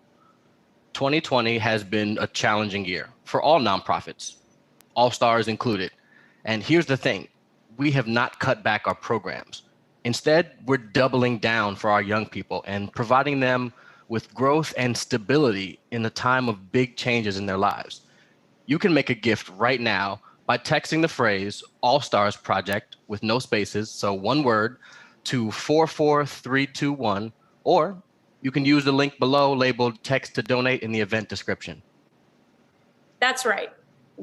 2020 has been a challenging year for all nonprofits, All-Stars included. And here's the thing, we have not cut back our programs. Instead, we're doubling down for our young people and providing them with growth and stability in a time of big changes in their lives. You can make a gift right now by texting the phrase All-Stars Project with no spaces, so one word, to 44321, or you can use the link below labeled text to donate in the event description. That's right.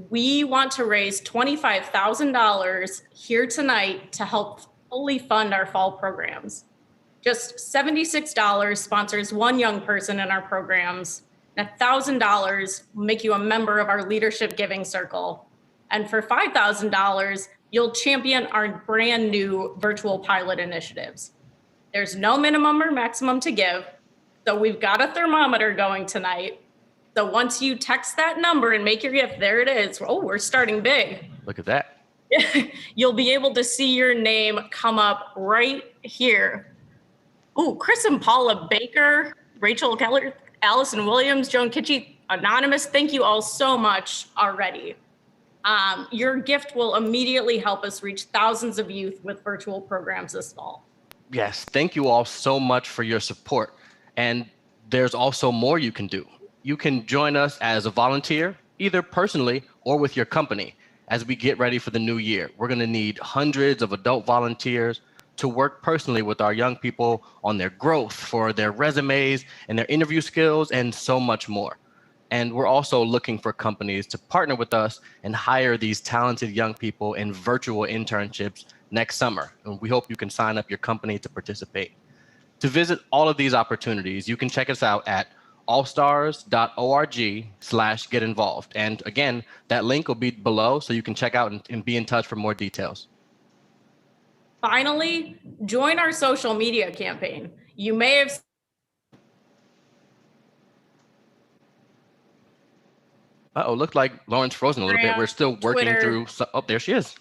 We want to raise $25,000 here tonight to help fully fund our fall programs. Just $76 sponsors one young person in our programs, and $1,000 will make you a member of our leadership giving circle. And for $5,000, you'll champion our brand new virtual pilot initiatives. There's no minimum or maximum to give, so we've got a thermometer going tonight. So once you text that number and make your gift, there it is. Oh, we're starting big. Look at that. You'll be able to see your name come up right here. Oh, Chris and Paula Baker, Rachel Keller, Allison Williams, Joan Kitschy, Anonymous, thank you all so much already. Your gift will immediately help us reach thousands of youth with virtual programs this fall. Yes, thank you all so much for your support. And there's also more you can do. You can join us as a volunteer, either personally or with your company, as we get ready for the new year. We're going to need hundreds of adult volunteers to work personally with our young people on their growth, for their resumes and their interview skills, and so much more. And we're also looking for companies to partner with us and hire these talented young people in virtual internships next summer. And we hope you can sign up your company to participate. To visit all of these opportunities, you can check us out at allstars.org/get-involved. And again, that link will be below so you can check out and be in touch for more details. Finally, join our social media campaign. You may have Uh-oh, looked like Lauren's frozen a little bit. We're still working Twitter. through. Oh, there she is.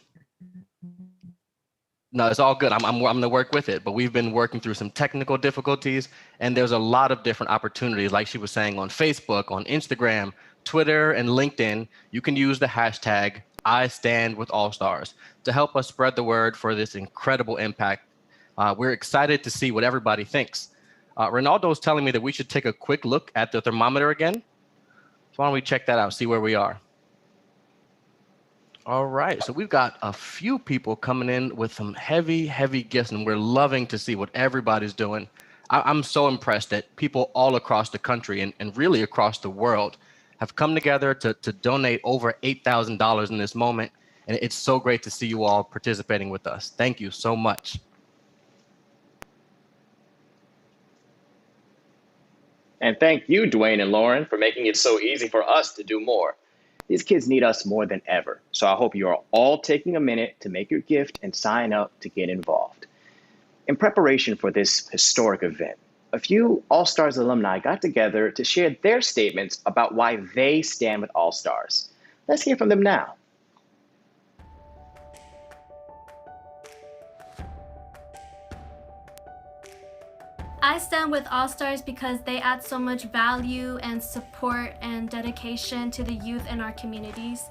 No, it's all good. I'm going to work with it. But we've been working through some technical difficulties, and there's a lot of different opportunities, like she was saying, on Facebook, on Instagram, Twitter, and LinkedIn. You can use the hashtag #IStandWithAllStars to help us spread the word for this incredible impact. We're excited to see what everybody thinks. Ronaldo's telling me that we should take a quick look at the thermometer again. So why don't we check that out, see where we are. All right, so we've got a few people coming in with some heavy, heavy gifts, and we're loving to see what everybody's doing. I'm so impressed that people all across the country and really across the world have come together to donate over $8,000 in this moment. And it's so great to see you all participating with us. Thank you so much. And thank you, Dwayne and Lauren, for making it so easy for us to do more. These kids need us more than ever. So I hope you are all taking a minute to make your gift and sign up to get involved. In preparation for this historic event, a few All-Stars alumni got together to share their statements about why they stand with All-Stars. Let's hear from them now. I stand with All-Stars because they add so much value and support and dedication to the youth in our communities.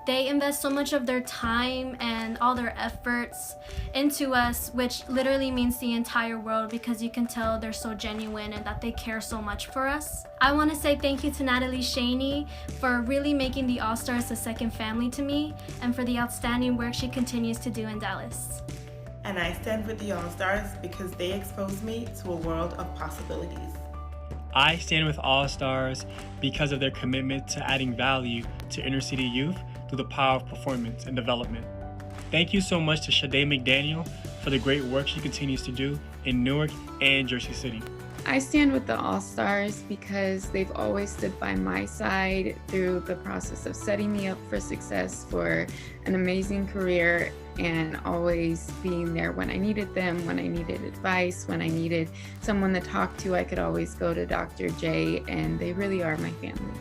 They invest so much of their time and all their efforts into us, which literally means the entire world, because you can tell they're so genuine and that they care so much for us. I want to say thank you to Natalie Shaney for really making the All-Stars a second family to me, and for the outstanding work she continues to do in Dallas. And I stand with the All-Stars because they expose me to a world of possibilities. I stand with All-Stars because of their commitment to adding value to inner city youth through the power of performance and development. Thank you so much to Shade McDaniel for the great work she continues to do in Newark and Jersey City. I stand with the All-Stars because they've always stood by my side through the process of setting me up for success for an amazing career and always being there when I needed them, when I needed advice, when I needed someone to talk to. I could always go to Dr. J, and they really are my family.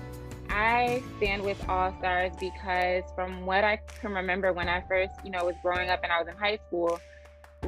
I stand with All Stars because from what I can remember when I first, was growing up and I was in high school,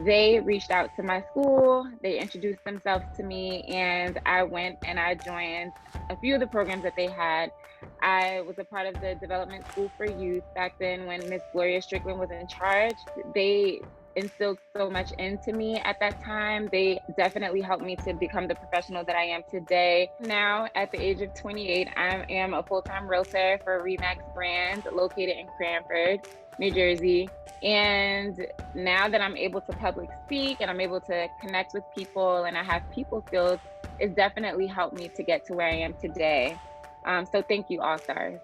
they reached out to my school, they introduced themselves to me, and I went and I joined a few of the programs that they had. I was a part of the Development School for Youth back then when Miss Gloria Strickland was in charge. They instilled so much into me at that time. They definitely helped me to become the professional that I am today. Now, at the age of 28, I am a full-time realtor for Remax Brand located in Cranford, New Jersey. And now that I'm able to public speak and I'm able to connect with people and I have people skills, it's definitely helped me to get to where I am today. So thank you, All Stars.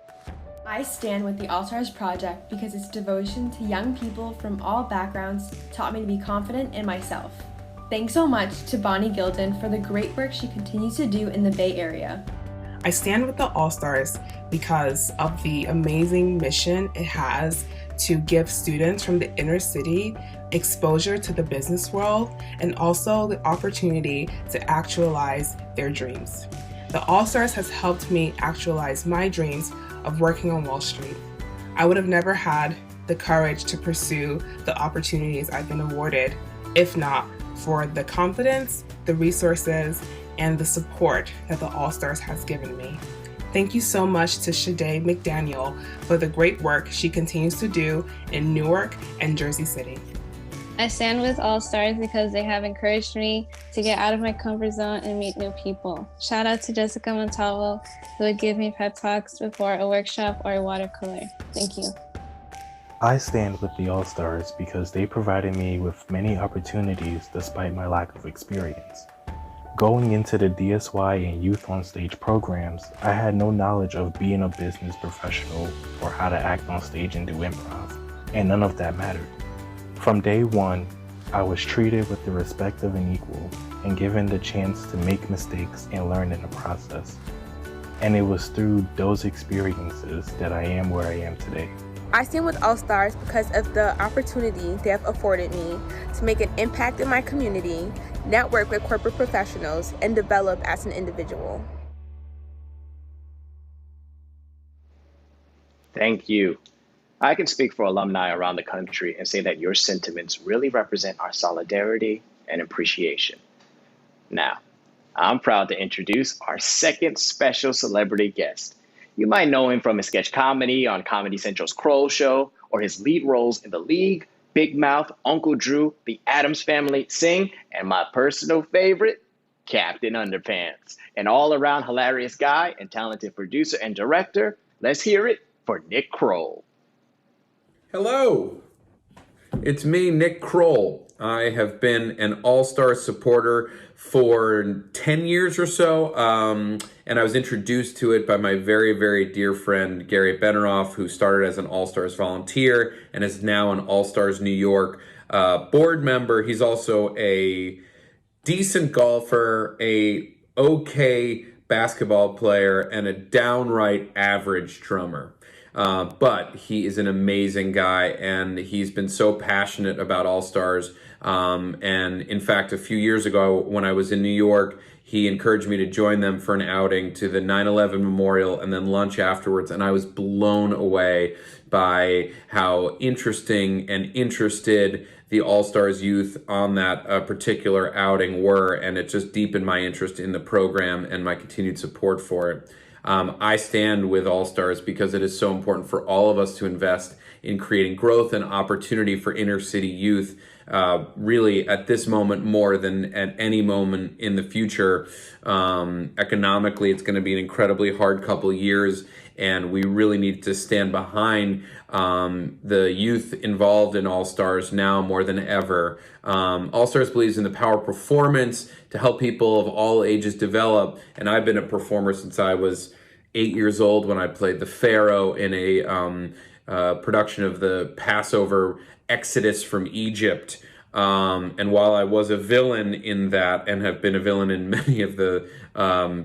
I stand with the All Stars Project because its devotion to young people from all backgrounds taught me to be confident in myself. Thanks so much to Bonnie Gilden for the great work she continues to do in the Bay Area. I stand with the All Stars because of the amazing mission it has to give students from the inner city exposure to the business world and also the opportunity to actualize their dreams. The All Stars has helped me actualize my dreams of working on Wall Street. I would have never had the courage to pursue the opportunities I've been awarded if not for the confidence, the resources, and the support that the All Stars has given me. Thank you so much to Shade McDaniel for the great work she continues to do in Newark and Jersey City. I stand with All Stars because they have encouraged me to get out of my comfort zone and meet new people. Shout out to Jessica Montalvo, who would give me pep talks before a workshop or a watercolor. Thank you. I stand with the All Stars because they provided me with many opportunities despite my lack of experience. Going into the DSY and Youth on Stage programs, I had no knowledge of being a business professional or how to act on stage and do improv, and none of that mattered. From day one, I was treated with the respect of an equal and given the chance to make mistakes and learn in the process. And it was through those experiences that I am where I am today. I stand with All Stars because of the opportunity they have afforded me to make an impact in my community, network with corporate professionals, and develop as an individual. Thank you. I can speak for alumni around the country and say that your sentiments really represent our solidarity and appreciation. Now, I'm proud to introduce our second special celebrity guest. You might know him from his sketch comedy on Comedy Central's Kroll Show or his lead roles in The League, Big Mouth, Uncle Drew, The Addams Family, Sing, and my personal favorite, Captain Underpants. An all-around hilarious guy and talented producer and director. Let's hear it for Nick Kroll. Hello, it's me, Nick Kroll. I have been an All-Star supporter for 10 years or so, and I was introduced to it by my very, very dear friend, Gary Benneroff, who started as an All-Stars volunteer and is now an All-Stars New York board member. He's also a decent golfer, a okay basketball player, and a downright average drummer. But he is an amazing guy, and he's been so passionate about All-Stars. And in fact, a few years ago when I was in New York, he encouraged me to join them for an outing to the 9/11 memorial and then lunch afterwards. And I was blown away by how interesting and interested the All-Stars youth on that particular outing were. And it just deepened my interest in the program and my continued support for it. I stand with All Stars because it is so important for all of us to invest in creating growth and opportunity for inner city youth, really at this moment more than at any moment in the future. Economically, it's going to be an incredibly hard couple of years, and we really need to stand behind the youth involved in All Stars now more than ever. All Stars believes in the power of performance to help people of all ages develop, and I've been a performer since I was 8 years old when I played the Pharaoh in a production of the Passover Exodus from Egypt. And while I was a villain in that and have been a villain in many of the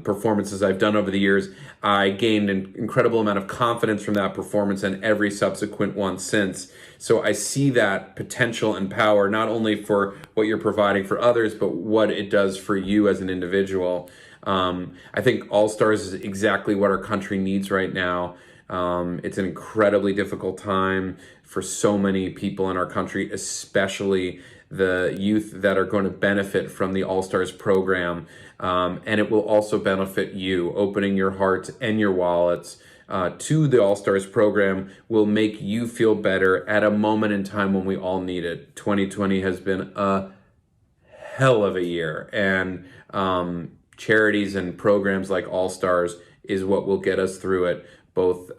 performances I've done over the years, I gained an incredible amount of confidence from that performance and every subsequent one since. So I see that potential and power, not only for what you're providing for others, but what it does for you as an individual. I think All Stars is exactly what our country needs right now. It's an incredibly difficult time for so many people in our country, especially the youth that are going to benefit from the All Stars program. And it will also benefit you. Opening your hearts and your wallets to the All Stars program will make you feel better at a moment in time when we all need it. 2020 has been a hell of a year, and charities and programs like All Stars is what will get us through it, both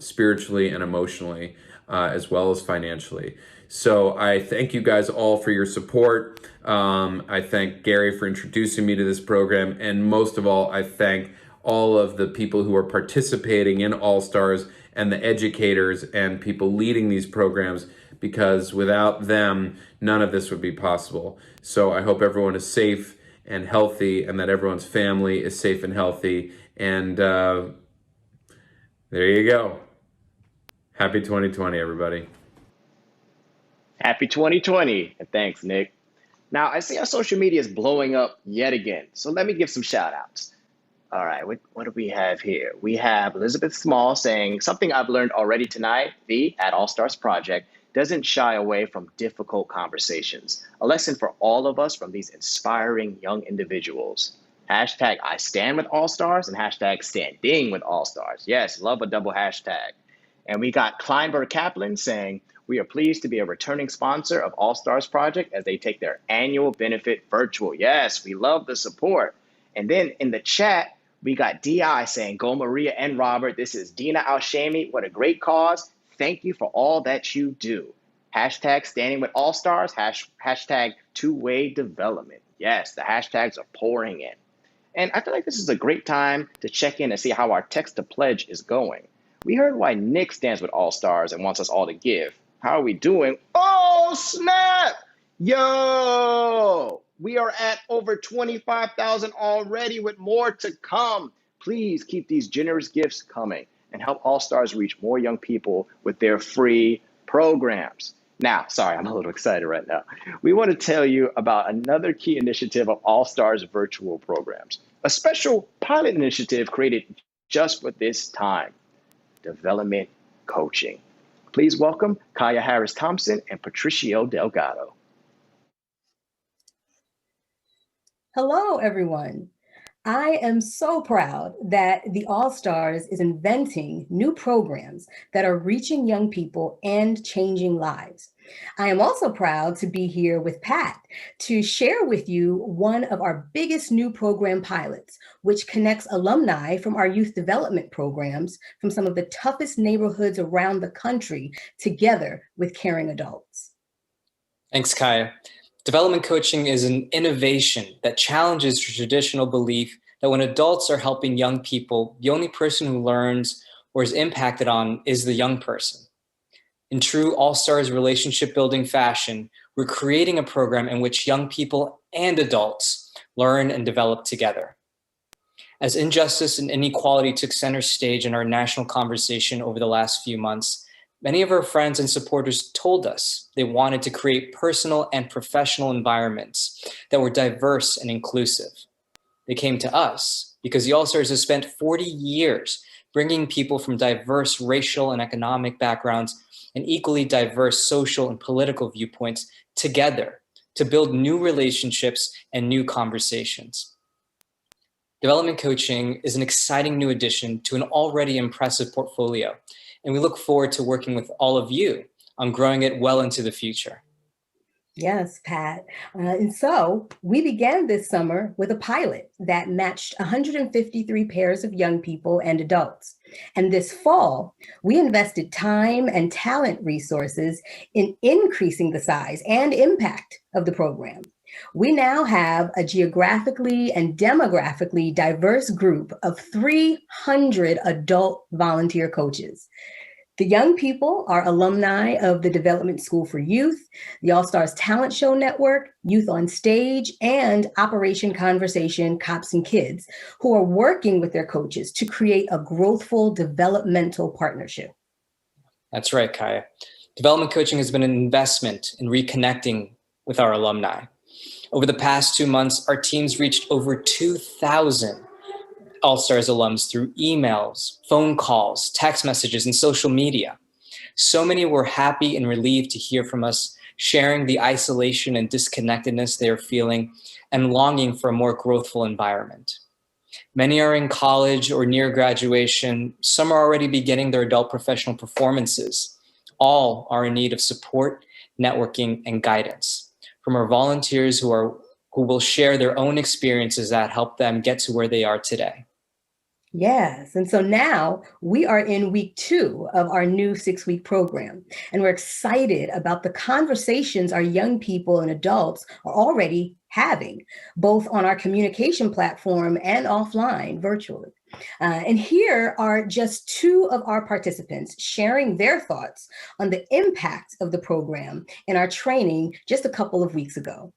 spiritually and emotionally, as well as financially. So I thank you guys all for your support. I thank Gary for introducing me to this program, and most of all, I thank all of the people who are participating in All Stars and the educators and people leading these programs, because without them, none of this would be possible. So I hope everyone is safe and healthy, and that everyone's family is safe and healthy. And there you go. Happy 2020, everybody. Happy 2020, and thanks, Nick. Now, I see our social media is blowing up yet again, so let me give some shout outs. All right, what do we have here? We have Elizabeth Small saying, something I've learned already tonight, the at All Stars Project doesn't shy away from difficult conversations. A lesson for all of us from these inspiring young individuals. Hashtag I stand with All Stars and hashtag standing with All Stars. Yes, love a double hashtag. And we got Kleinberg Kaplan saying, we are pleased to be a returning sponsor of All Stars Project as they take their annual benefit virtual. Yes, we love the support. And then in the chat, we got DI saying, go Maria and Robert. This is Dina Alshami. What a great cause. Thank you for all that you do. Hashtag standing with All Stars. Hashtag two-way development. Yes, the hashtags are pouring in. And I feel like this is a great time to check in and see how our text to pledge is going. We heard why Nick stands with All Stars and wants us all to give. How are we doing? Oh, snap! Yo! We are at over 25,000 already with more to come. Please keep these generous gifts coming and help All Stars reach more young people with their free programs. Now, sorry, I'm a little excited right now. We want to tell you about another key initiative of All Stars virtual programs, a special pilot initiative created just for this time, development coaching. Please welcome Kaya Harris-Thompson and Patricio Delgado. Hello, everyone. I am so proud that the All Stars is inventing new programs that are reaching young people and changing lives. I am also proud to be here with Pat to share with you one of our biggest new program pilots, which connects alumni from our youth development programs from some of the toughest neighborhoods around the country together with caring adults. Thanks, Kaya. Development coaching is an innovation that challenges the traditional belief that when adults are helping young people, the only person who learns or is impacted on is the young person. In true All Stars relationship building fashion, we're creating a program in which young people and adults learn and develop together. As injustice and inequality took center stage in our national conversation over the last few months, many of our friends and supporters told us they wanted to create personal and professional environments that were diverse and inclusive. They came to us because the All Stars has spent 40 years bringing people from diverse racial and economic backgrounds and equally diverse social and political viewpoints together to build new relationships and new conversations. Development coaching is an exciting new addition to an already impressive portfolio, and we look forward to working with all of you on growing it well into the future. Yes, Pat. And so we began this summer with a pilot that matched 153 pairs of young people and adults. And this fall, we invested time and talent resources in increasing the size and impact of the program. We now have a geographically and demographically diverse group of 300 adult volunteer coaches. The young people are alumni of the Development School for Youth, the All-Stars Talent Show Network, Youth on Stage, and Operation Conversation Cops and Kids, who are working with their coaches to create a growthful developmental partnership. That's right, Kaya. Development coaching has been an investment in reconnecting with our alumni. Over the past 2 months, our teams reached over 2,000 All-Stars alums through emails, phone calls, text messages, and social media. So many were happy and relieved to hear from us, sharing the isolation and disconnectedness they are feeling and longing for a more growthful environment. Many are in college or near graduation. Some are already beginning their adult professional performances. All are in need of support, networking, and guidance from our volunteers who will share their own experiences that help them get to where they are today. Yes, and so now we are in week 2 of our new 6-week program, and we're excited about the conversations our young people and adults are already having, both on our communication platform and offline virtually. And here are just 2 of our participants sharing their thoughts on the impact of the program in our training just a couple of weeks ago.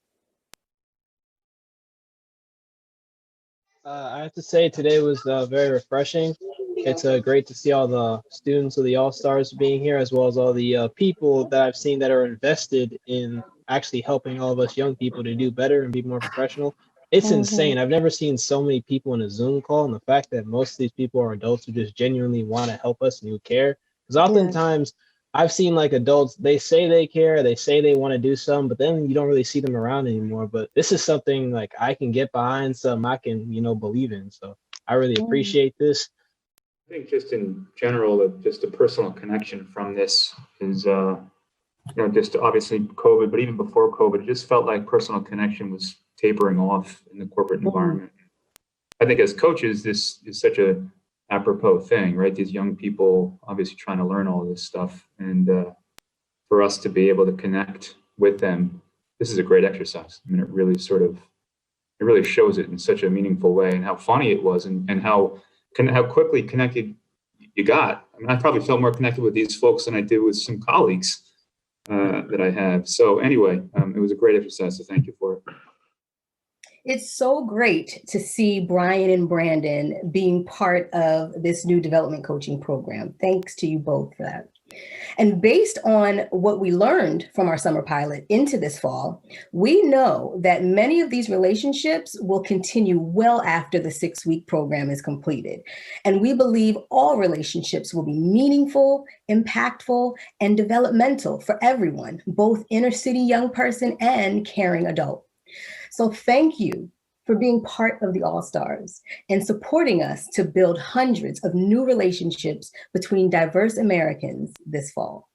I have to say today was very refreshing. It's great to see all the students of the All-Stars being here, as well as all the people that I've seen that are invested in actually helping all of us young people to do better and be more professional. It's insane. I've never seen so many people in a Zoom call, and the fact that most of these people are adults who just genuinely want to help us and who care. Because oftentimes I've seen like adults, they say they care, they say they want to do something, but then you don't really see them around anymore. But this is something like I can get behind, something I can, believe in. So I really appreciate this. I think just in general, just a personal connection from this is, just obviously COVID, but even before COVID, it just felt like personal connection was tapering off in the corporate environment. I think as coaches, this is such a apropos thing, right? These young people obviously trying to learn all this stuff, and for us to be able to connect with them, this is a great exercise. I mean, it really shows it in such a meaningful way, and how funny it was, and how quickly connected you got. I mean, I probably felt more connected with these folks than I did with some colleagues that I have. So anyway, it was a great exercise, so thank you for it. It's so great to see Brian and Brandon being part of this new development coaching program. Thanks to you both for that. And based on what we learned from our summer pilot into this fall, we know that many of these relationships will continue well after the 6-week program is completed. And we believe all relationships will be meaningful, impactful, and developmental for everyone, both inner city young person and caring adult. So thank you for being part of the All-Stars and supporting us to build hundreds of new relationships between diverse Americans this fall.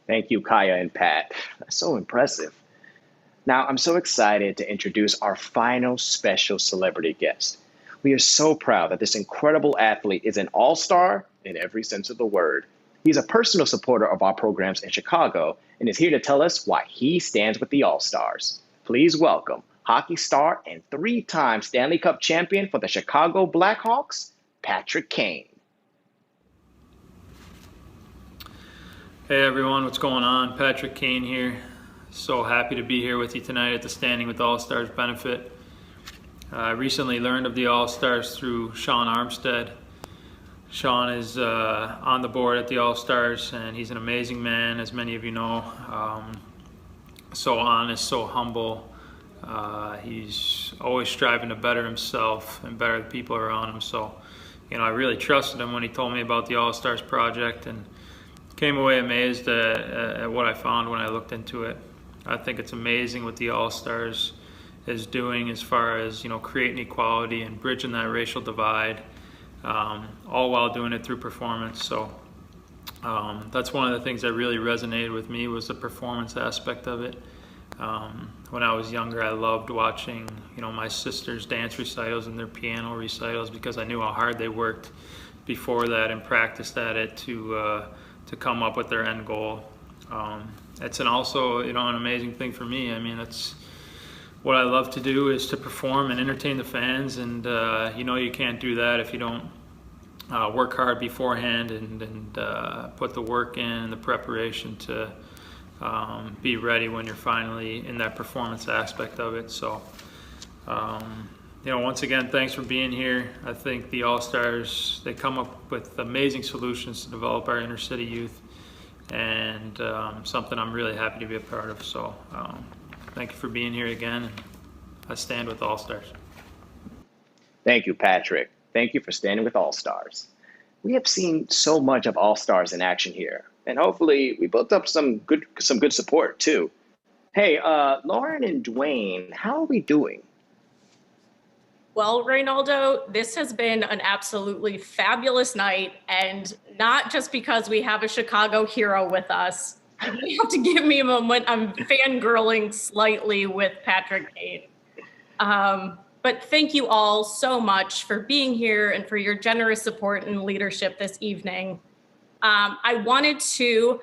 Thank you, Kaya and Pat. That's so impressive. Now, I'm so excited to introduce our final special celebrity guest. We are so proud that this incredible athlete is an all-star in every sense of the word. He's a personal supporter of our programs in Chicago and is here to tell us why he stands with the All-Stars. Please welcome hockey star and 3-time Stanley Cup champion for the Chicago Blackhawks, Patrick Kane. Hey everyone, what's going on? Patrick Kane here. So happy to be here with you tonight at the Standing with All-Stars benefit. I recently learned of the All-Stars through Sean Armstead. Sean is on the board at the All-Stars, and he's an amazing man, as many of you know. So honest, so humble. He's always striving to better himself and better the people around him. So, I really trusted him when he told me about the All-Stars project, and came away amazed at what I found when I looked into it. I think it's amazing what the All-Stars is doing as far as, creating equality and bridging that racial divide. All while doing it through performance. So that's one of the things that really resonated with me, was the performance aspect of it. When I was younger, I loved watching, my sisters' dance recitals and their piano recitals, because I knew how hard they worked before that and practiced at it to come up with their end goal. It's also an amazing thing for me. I mean, it's what I love to do, is to perform and entertain the fans, and you can't do that if you don't work hard beforehand and put the work in, the preparation to be ready when you're finally in that performance aspect of it. So, once again, thanks for being here. I think the All-Stars, they come up with amazing solutions to develop our inner city youth, and something I'm really happy to be a part of. So thank you for being here again. And I stand with All-Stars. Thank you, Patrick. Thank you for standing with All-Stars. We have seen so much of All-Stars in action here, and hopefully we built up some good support too. Hey, Lauren and Dwayne, how are we doing? Well, Reynaldo, this has been an absolutely fabulous night, and not just because we have a Chicago hero with us. You have to give me a moment. I'm fangirling slightly with Patrick Kane. But thank you all so much for being here and for your generous support and leadership this evening. I wanted to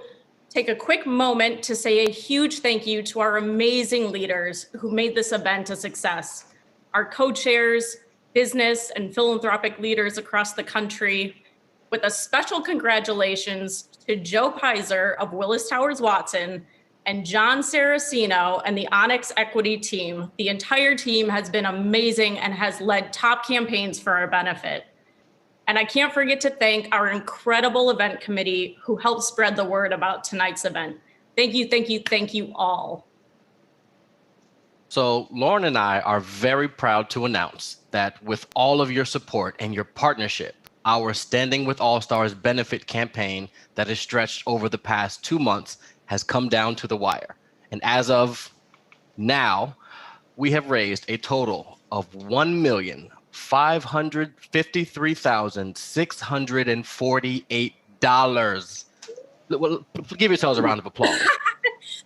take a quick moment to say a huge thank you to our amazing leaders who made this event a success. Our co-chairs, business and philanthropic leaders across the country, with a special congratulations to Joe Pizer of Willis Towers Watson and John Saraceno and the Onyx Equity team. The entire team has been amazing and has led top campaigns for our benefit. And I can't forget to thank our incredible event committee who helped spread the word about tonight's event. Thank you, thank you, thank you all. So Lauren and I are very proud to announce that with all of your support and your partnership, our Standing with All-Stars benefit campaign that has stretched over the past 2 months has come down to the wire. And as of now, we have raised a total of $1,553,648. Well, give yourselves a round of applause.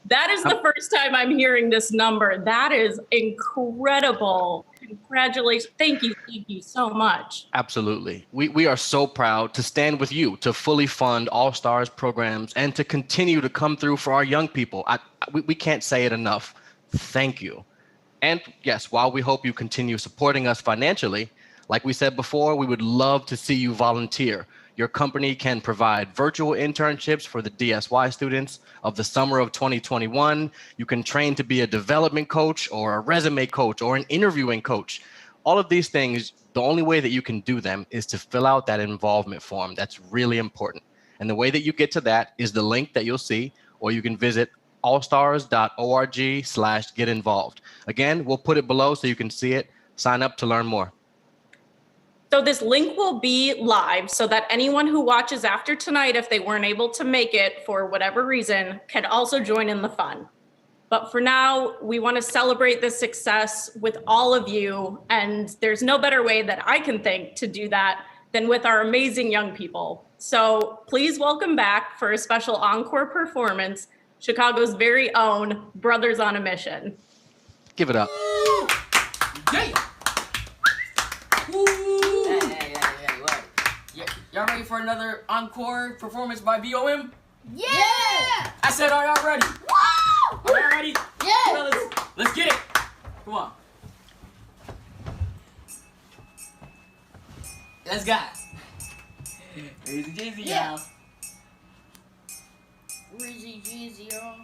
That is the first time I'm hearing this number. That is incredible. Congratulations. Thank you so much. Absolutely. We are so proud to stand with you to fully fund All-Stars programs and to continue to come through for our young people. We can't say it enough. Thank you. And yes, while we hope you continue supporting us financially, like we said before, we would love to see you volunteer. Your company can provide virtual internships for the DSY students of the summer of 2021. You can train to be a development coach or a resume coach or an interviewing coach. All of these things, the only way that you can do them is to fill out that involvement form. That's really important. And the way that you get to that is the link that you'll see, or you can visit allstars.org/get-involved. Again, we'll put it below so you can see it. Sign up to learn more. So this link will be live so that anyone who watches after tonight, if they weren't able to make it for whatever reason, can also join in the fun. But for now, we want to celebrate this success with all of you. And there's no better way that I can think to do that than with our amazing young people. So please welcome back for a special encore performance, Chicago's very own Brothers on a Mission. Give it up. Yeah. Y'all ready for another encore performance by BOM? Yeah! I said, are y'all ready? Woo! Are y'all ready? Yeah! Fellas, let's get it. Come on. Let's go. Easy Jeezy, y'all. Easy Jeezy, y'all.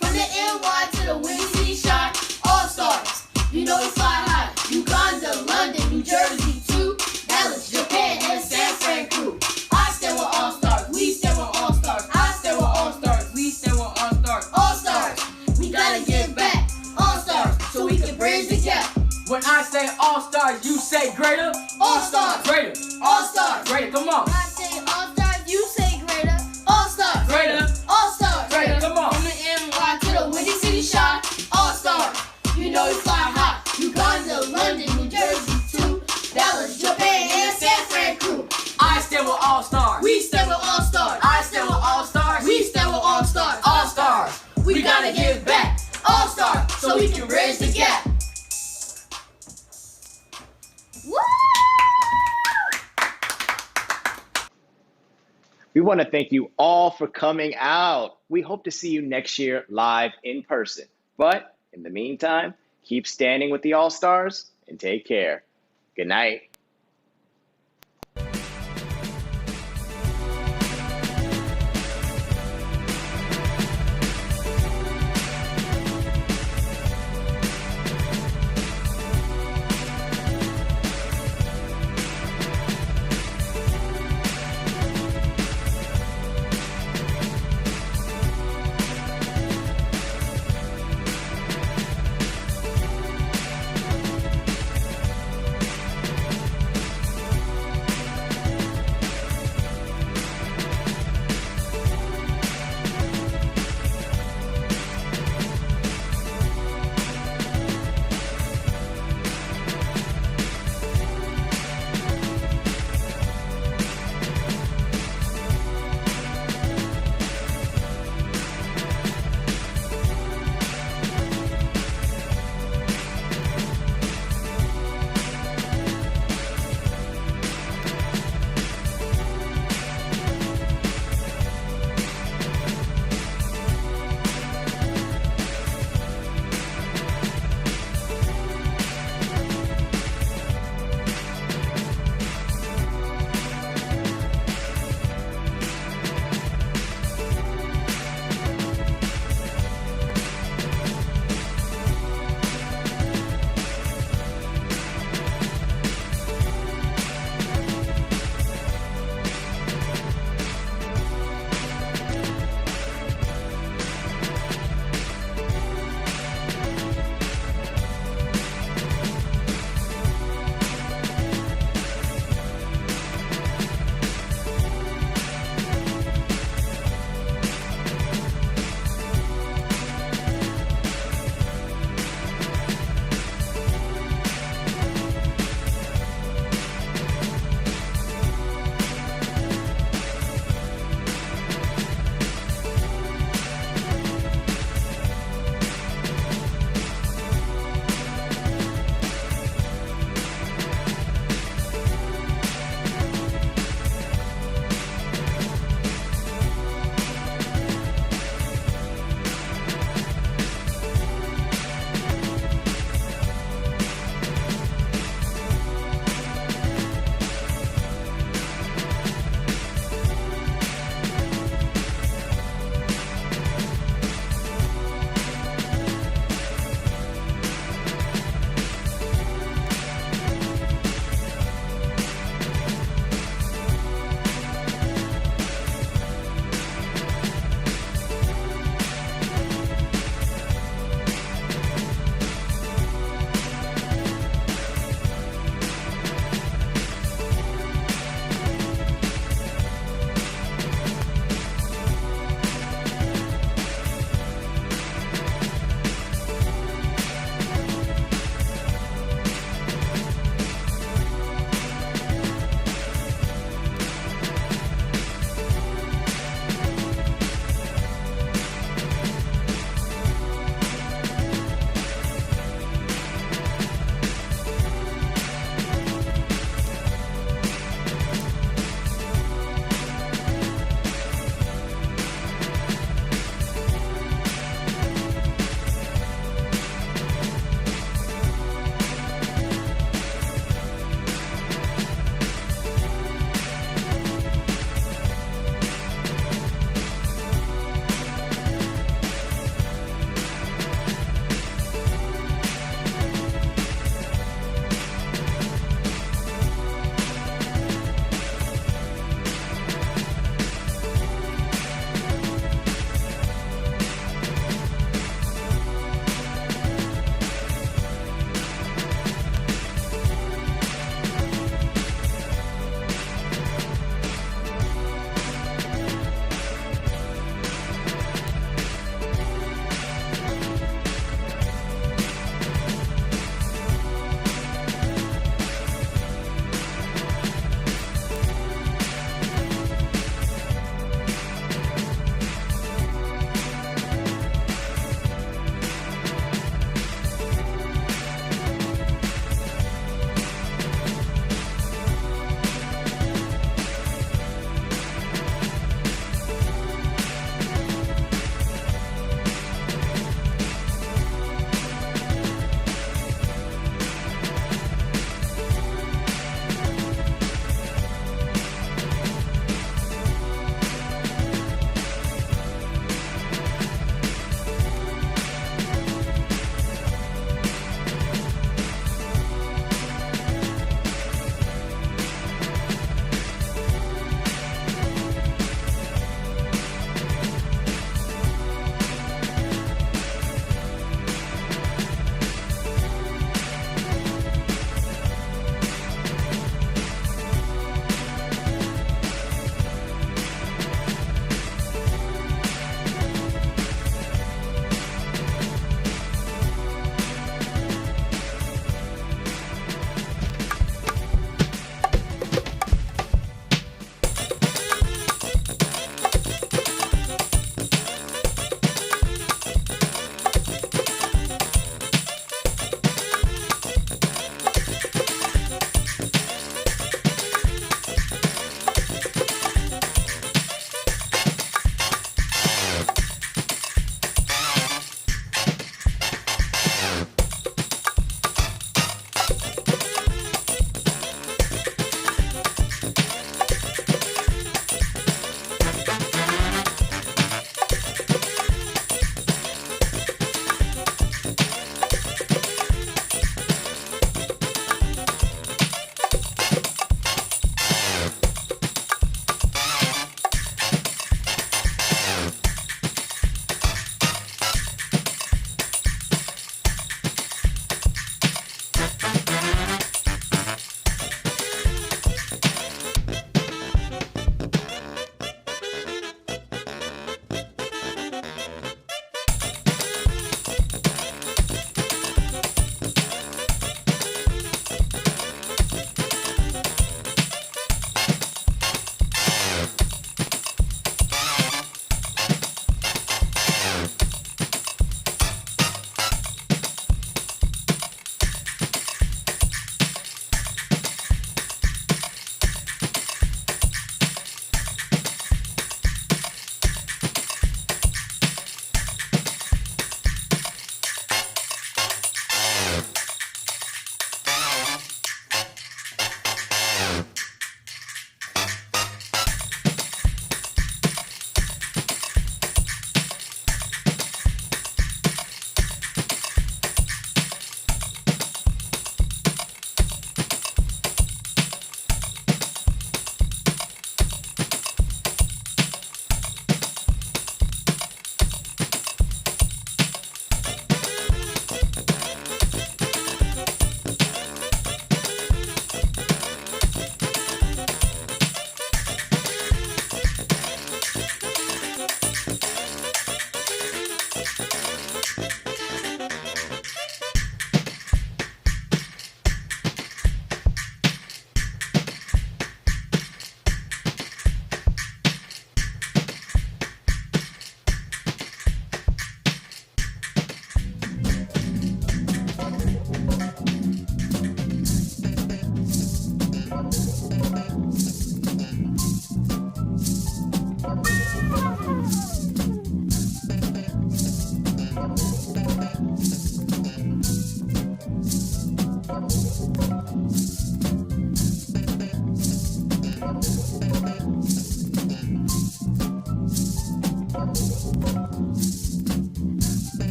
From the NY to the Windy City Shine, All-Stars. You know we fly high. Uganda, London, New Jersey, too. Dallas, Japan, and San Fran crew. I stand with All-Stars. We stand with All-Stars. I stand with All-Stars. We stand with All-Stars. All-Stars. We gotta give back. All-Stars. So we can bridge the gap. When I say All-Stars, you say greater? All-Stars. Greater. All-Stars. Greater, come on. When I say All-Stars, you say greater. All-Stars. Greater. All-Stars. Greater, come on. From the NY to the Windy City Shine, All-Stars. You know we fly high. Uganda, London, New Jersey, too. Dallas, Japan, and San Fran crew. I stand with All-Stars. We stand with All-Stars. I stand with All-Stars. We stand with All-Stars. All-Stars. We gotta give back. All-Stars, so we can bridge the gap. Woo! We want to thank you all for coming out. We hope to see you next year live in person. But in the meantime, keep standing with the All-Stars and take care. Good night.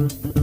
Thank you.